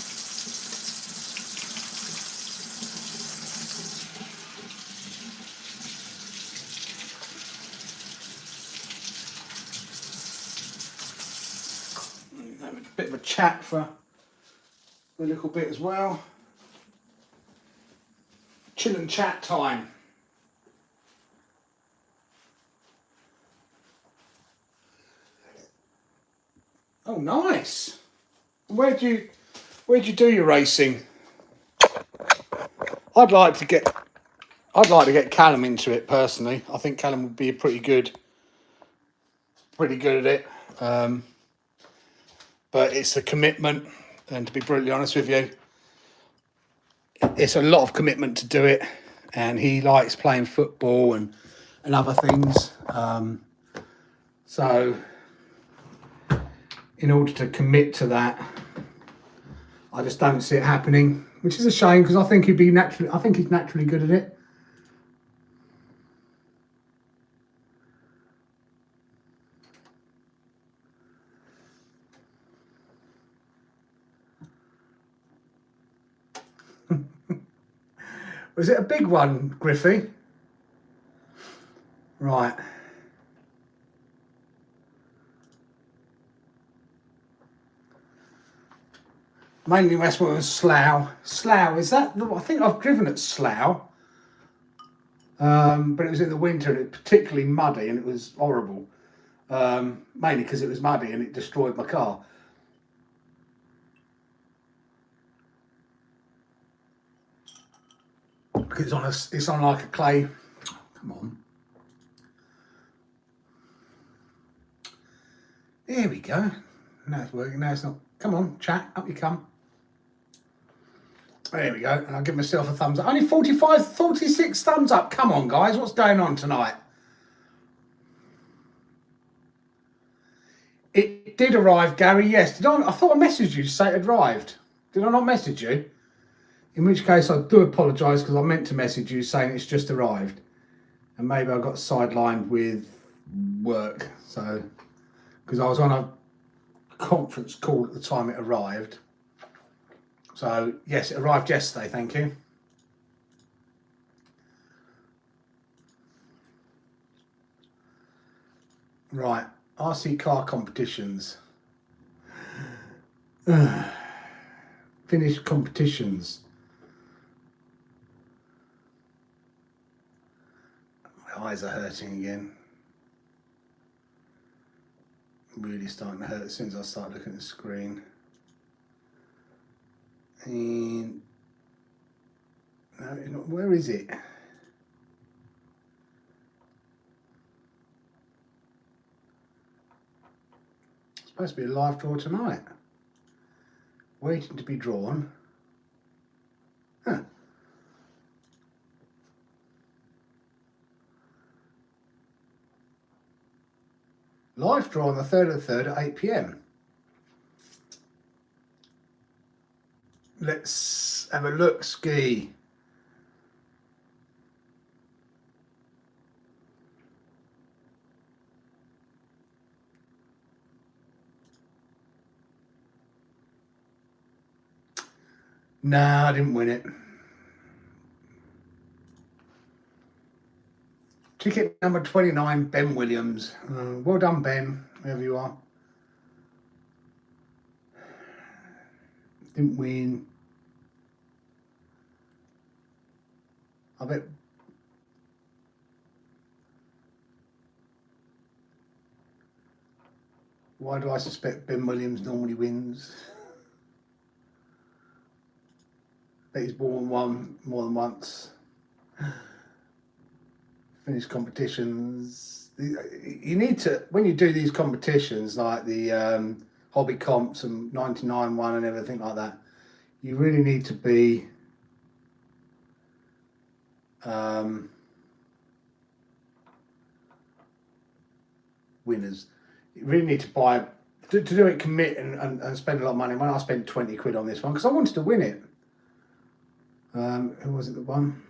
Have a bit of a chat for a little bit as well. Chill and chat time. Oh, nice. Where'd you do your racing? I'd like to get Callum into it personally. I think Callum would be pretty good at it. But it's a commitment, and to be brutally honest with you, it's a lot of commitment to do it. And he likes playing football and other things. So in order to commit to that, I just don't see it happening, which is a shame because I think he's naturally good at it. Was it a big one, Griffey? Right. Mainly Westmore and Slough. Slough, is that? I think I've driven at Slough. But it was in the winter and it was particularly muddy and it was horrible. Mainly because it was muddy and it destroyed my car. Because it's on like a clay. Come on. There we go. Now it's working. Now it's not. Come on, chat. Up you come. There we go. And I'll give myself a thumbs up. Only 46 thumbs up. Come on, guys. What's going on tonight? It did arrive, Gary. Yes. I thought I messaged you to say it had arrived. Did I not message you? In which case, I do apologise because I meant to message you saying it's just arrived. And maybe I got sidelined with work. So, because I was on a conference call at the time it arrived. So, yes, it arrived yesterday, thank you. Right, RC car competitions. Finished competitions. My eyes are hurting again. Really starting to hurt as soon as I start looking at the screen. And no, where is it? It's supposed to be a live draw tonight. Waiting to be drawn. Huh. Live draw on the 3rd of the 3rd at 8 PM. Let's have a look, Ski. No, I didn't win it. Ticket number 29, Ben Williams. Well done, Ben, wherever you are. Didn't win. I bet. Why do I suspect Ben Williams normally wins? Bet he's won one more than once. Finished competitions. You need to, when you do these competitions like the hobby comps and 99 one and everything like that, you really need to be winners. You really need to buy, to do it, commit and spend a lot of money. When I spent 20 quid on this one because I wanted to win it. Who was it that won?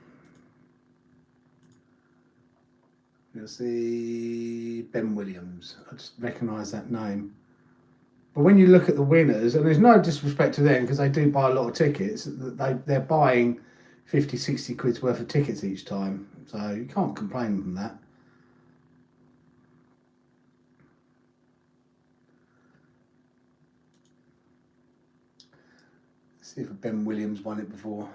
You'll see Ben Williams. I just recognise that name. But when you look at the winners, and there's no disrespect to them because they do buy a lot of tickets, they're buying 50, 60 quid's worth of tickets each time. So you can't complain from that. Let's see if Ben Williams won it before.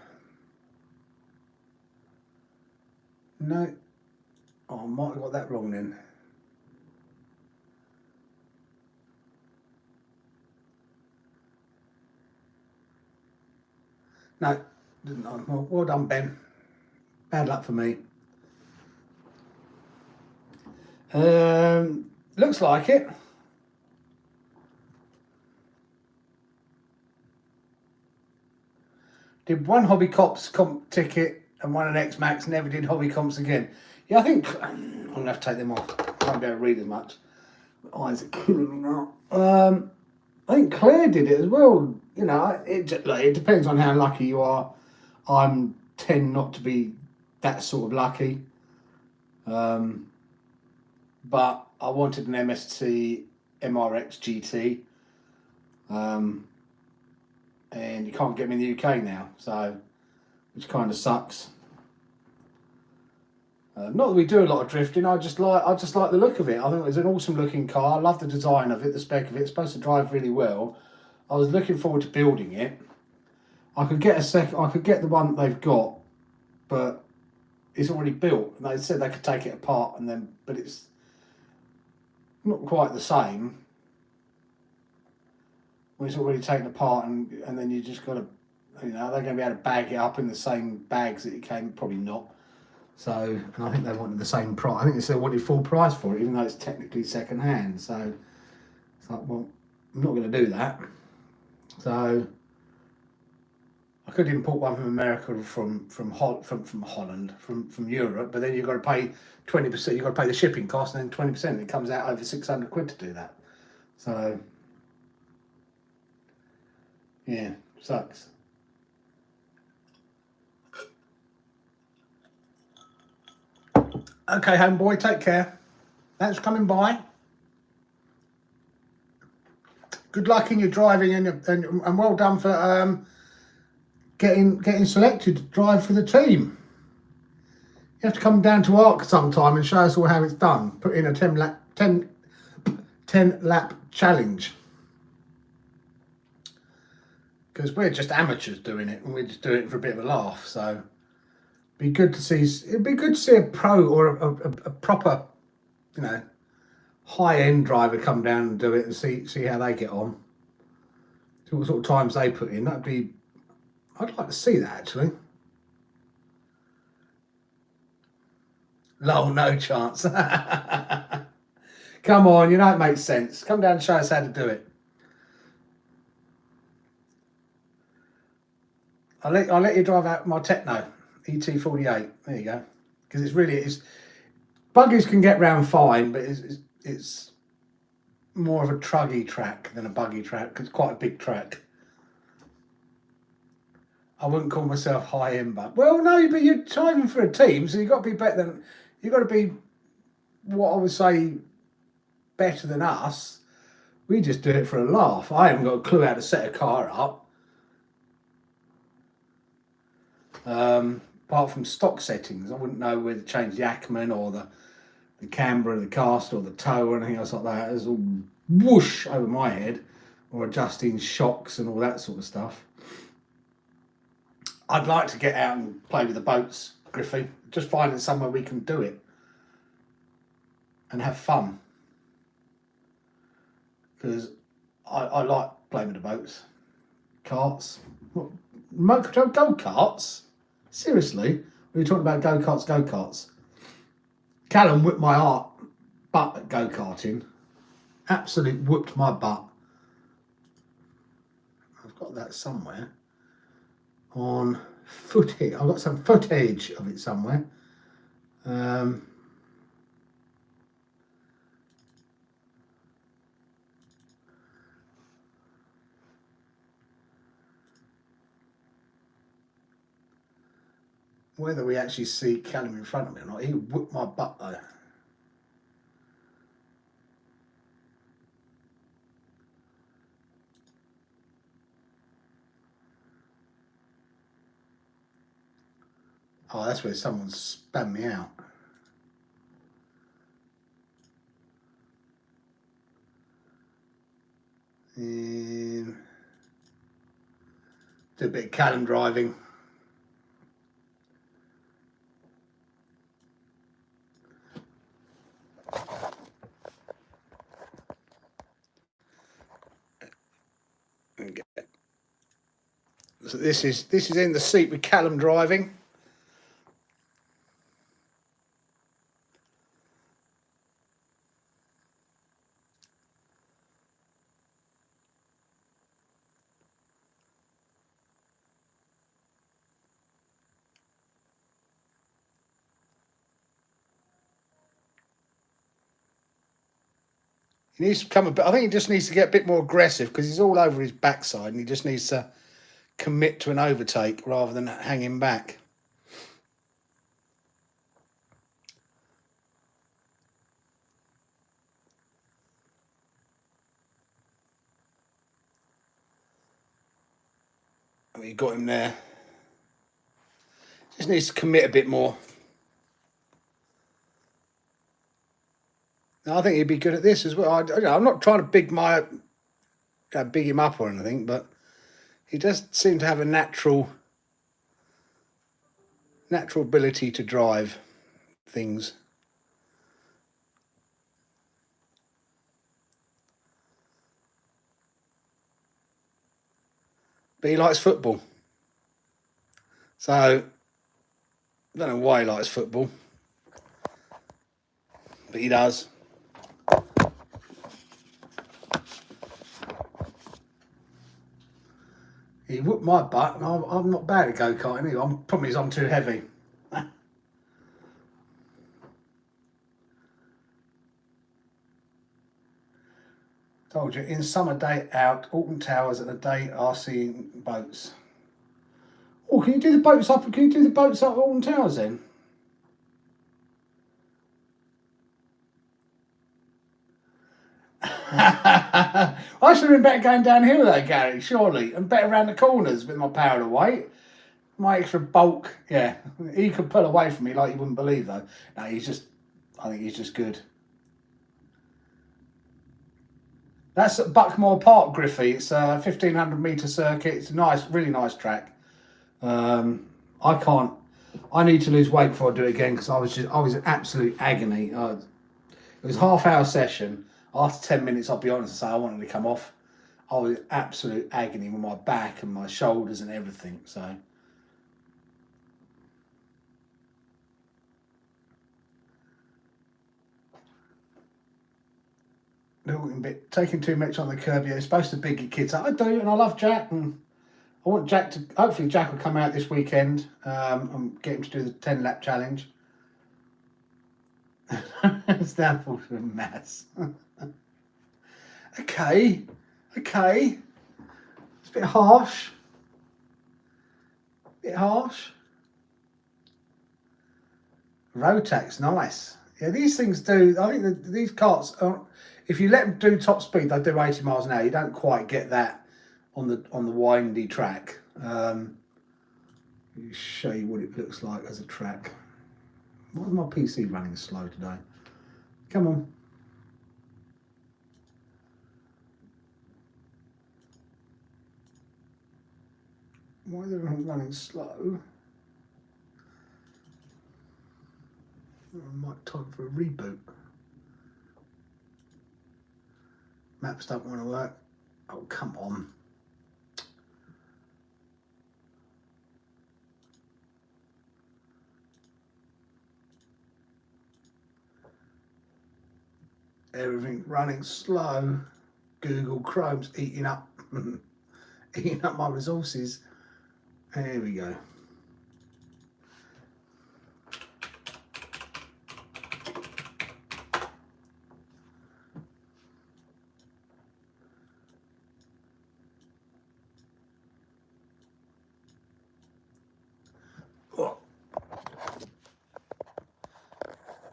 No. Oh, I might have got that wrong then. No, well done, Ben. Bad luck for me. Looks like it. Did one Hobby Cops comp ticket and one an X-Max, never did Hobby Comps again. Yeah, I think I'm going to have to take them off. I won't be able to read as much. My eyes are killing me now. I think Claire did it as well. You know, it depends on how lucky you are. I tend not to be that sort of lucky. But I wanted an MST MRX GT. And you can't get them in the UK now, so which kind of sucks. Not that we do a lot of drifting. I just like the look of it. I think it's an awesome looking car. I love the design of it, the spec of it. It's supposed to drive really well. I was looking forward to building it. I could get the one that they've got, but it's already built. And they said they could take it apart but it's not quite the same. When it's already taken apart and then you just got to, they're going to be able to bag it up in the same bags that it came, probably not. So, and I think they wanted the same price. I think they still wanted full price for it, even though it's technically second hand. So it's like, well, I'm not going to do that. So I could import one from America, from Holland, from Europe, but then you've got to pay 20%. You've got to pay the shipping cost, and then 20%. It comes out over 600 quid to do that. So yeah, sucks. Okay, homeboy, take care. Thanks for coming by. Good luck in your driving and well done for getting selected to drive for the team. You have to come down to ARC sometime and show us all how it's done. Put in a 10 10 lap challenge. Because we're just amateurs doing it, and we're just doing it for a bit of a laugh. So it'd be good to see a pro or a proper, you know, high-end driver come down and do it and see how they get on. See what sort of times they put in. I'd like to see that actually. Lol, no chance. Come on, you know it makes sense. Come down and show us how to do it. I'll let you drive out my Techno ET48. There you go. Because it's buggies can get round fine, but it's more of a truggy track than a buggy track because it's quite a big track. I wouldn't call myself high end, but well, no, but you're driving for a team, so you've got to be better than. You've got to be what I would say better than us. We just do it for a laugh. I haven't got a clue how to set a car up. Apart from stock settings, I wouldn't know whether to change the Ackerman or the camber of the cast or the toe or anything else like that. It's all whoosh over my head, or adjusting shocks and all that sort of stuff. I'd like to get out and play with the boats, Griffey. Just finding somewhere we can do it and have fun. Because I like playing with the boats. Karts. What? Go-karts? Seriously? We were talking about go-karts. Callum whipped my butt at go-karting. Absolutely whooped my butt. I've got that somewhere. On footage. I've got some footage of it somewhere. Whether we actually see Callum in front of me or not, he whipped my butt though. Oh, that's where someone spammed me out. And do a bit of Callum driving. So this is in the seat with Callum driving. He needs to become a bit. I think he just needs to get a bit more aggressive because he's all over his backside, and he just needs to commit to an overtake rather than hanging back. I mean, you got him there. Just needs to commit a bit more. I think he'd be good at this as well. I'm not trying to big him up or anything, but he does seem to have a natural ability to drive things. But he likes football. So I don't know why he likes football, but he does. He whooped my butt, and I'm not bad at go-karting either. Problem is I'm too heavy. Told you, in summer day out, Alton Towers and a day RC boats. Oh, can you do the boats up? Can you do the boats up at Alton Towers then? I should have been better going downhill though, Gary, surely, and better around the corners with my power of weight. My extra bulk, yeah. He could pull away from me like you wouldn't believe though. No, I think he's just good. That's at Buckmore Park, Griffey. It's a 1,500 metre circuit. It's a nice, really nice track. I can't. I need to lose weight before I do it again because I was in absolute agony. It was a half-hour session. After 10 minutes, I'll be honest and say I wanted to come off. I was in absolute agony with my back and my shoulders and everything. So. Little bit taking too much on the curb. Yeah, it's supposed to big your kids up. I do, and I love Jack, and I want Jack to. Hopefully, Jack will come out this weekend and get him to do the 10-lap challenge. Stand for a mess. Okay. It's a bit harsh. Road tax, nice. Yeah, these things do. I think that these carts are. If you let them do top speed, they do 80 miles an hour. You don't quite get that on the windy track. Let me show you what it looks like as a track. Why is my PC running slow today? Come on. Why is everything running slow? Might time for a reboot. Maps don't want to work. Oh, come on. Everything running slow. Google Chrome's eating up my resources. There we go.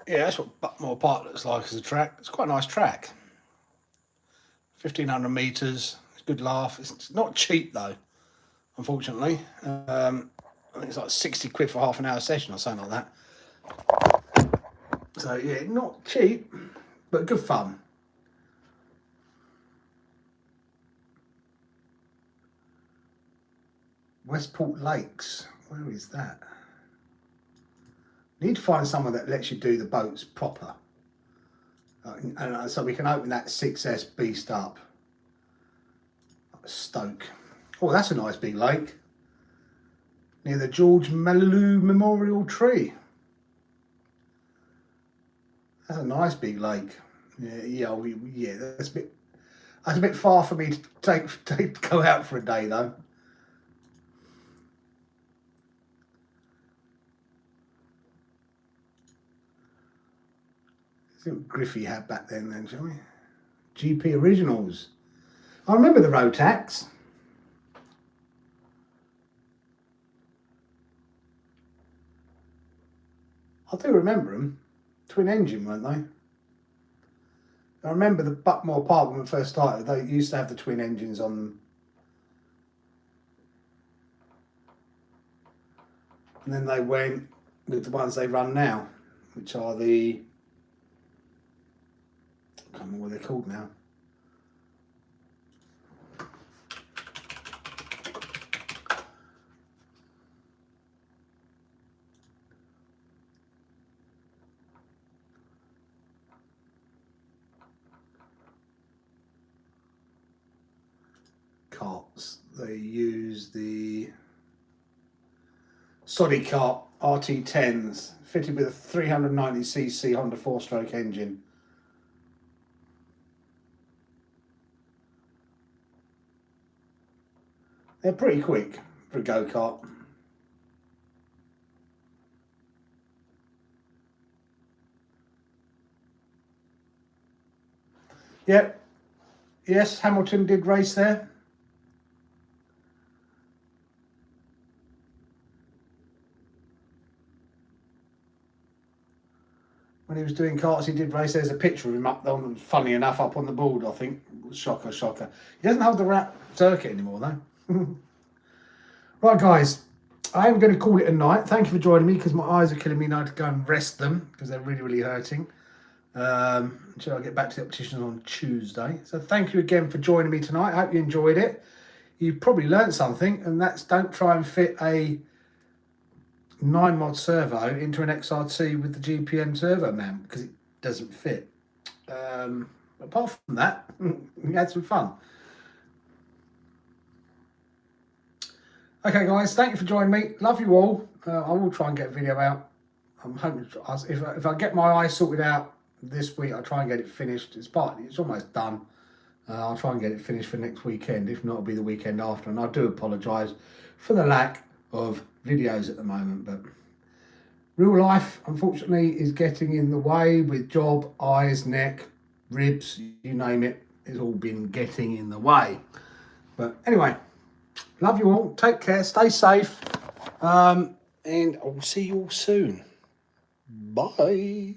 Yeah, that's what Buckmore Park looks like as a track. It's quite a nice track. 1,500 metres. It's a good laugh. It's not cheap though, unfortunately. I think it's like 60 quid for half an hour session or something like that. So yeah, not cheap, but good fun. Westport Lakes. Where is that? Need to find someone that lets you do the boats proper. And so we can open that 6S beast up. Stoke. Oh, that's a nice big lake. Near the George Malou Memorial Tree. That's a nice big lake. Yeah, that's a bit far for me to go out for a day though. See what Griffey had back then, shall we? GP Originals. I remember the road tax. I do remember them. Twin engine, weren't they? I remember the Buckmore Park when we first started. They used to have the twin engines on them. And then they went with the ones they run now, which are the... I can't remember what they're called now. Carts. They use the Soddy Kart RT10s fitted with a 390cc Honda 4-stroke engine. They're pretty quick for a go-kart. Yeah. Yes, Hamilton did race there. When he was doing karts, he did race. There's a picture of him up on, funny enough, up on the board, I think. Shocker. He doesn't have the wrap circuit anymore, though. Right, guys, I am going to call it a night. Thank you for joining me, because my eyes are killing me now to go and rest them, because they're really, really hurting. until I get back to the optician on Tuesday. So thank you again for joining me tonight. I hope you enjoyed it. You probably learned something, and that's don't try and fit a 9-mod servo into an XRT with the GPM servo mount, because it doesn't fit. Apart from that, we had some fun. Okay guys, thank you for joining me. Love you all. I will try and get a video out. I'm hoping if I get my eye sorted out this week, I'll try and get it finished. It's almost done. I'll try and get it finished for next weekend. If not, it'll be the weekend after. And I do apologise for the lack of videos at the moment, but real life, unfortunately, is getting in the way with job, eyes, neck, ribs, you name it. It's all been getting in the way. But anyway, love you all. Take care. Stay safe. And I'll see you all soon. Bye.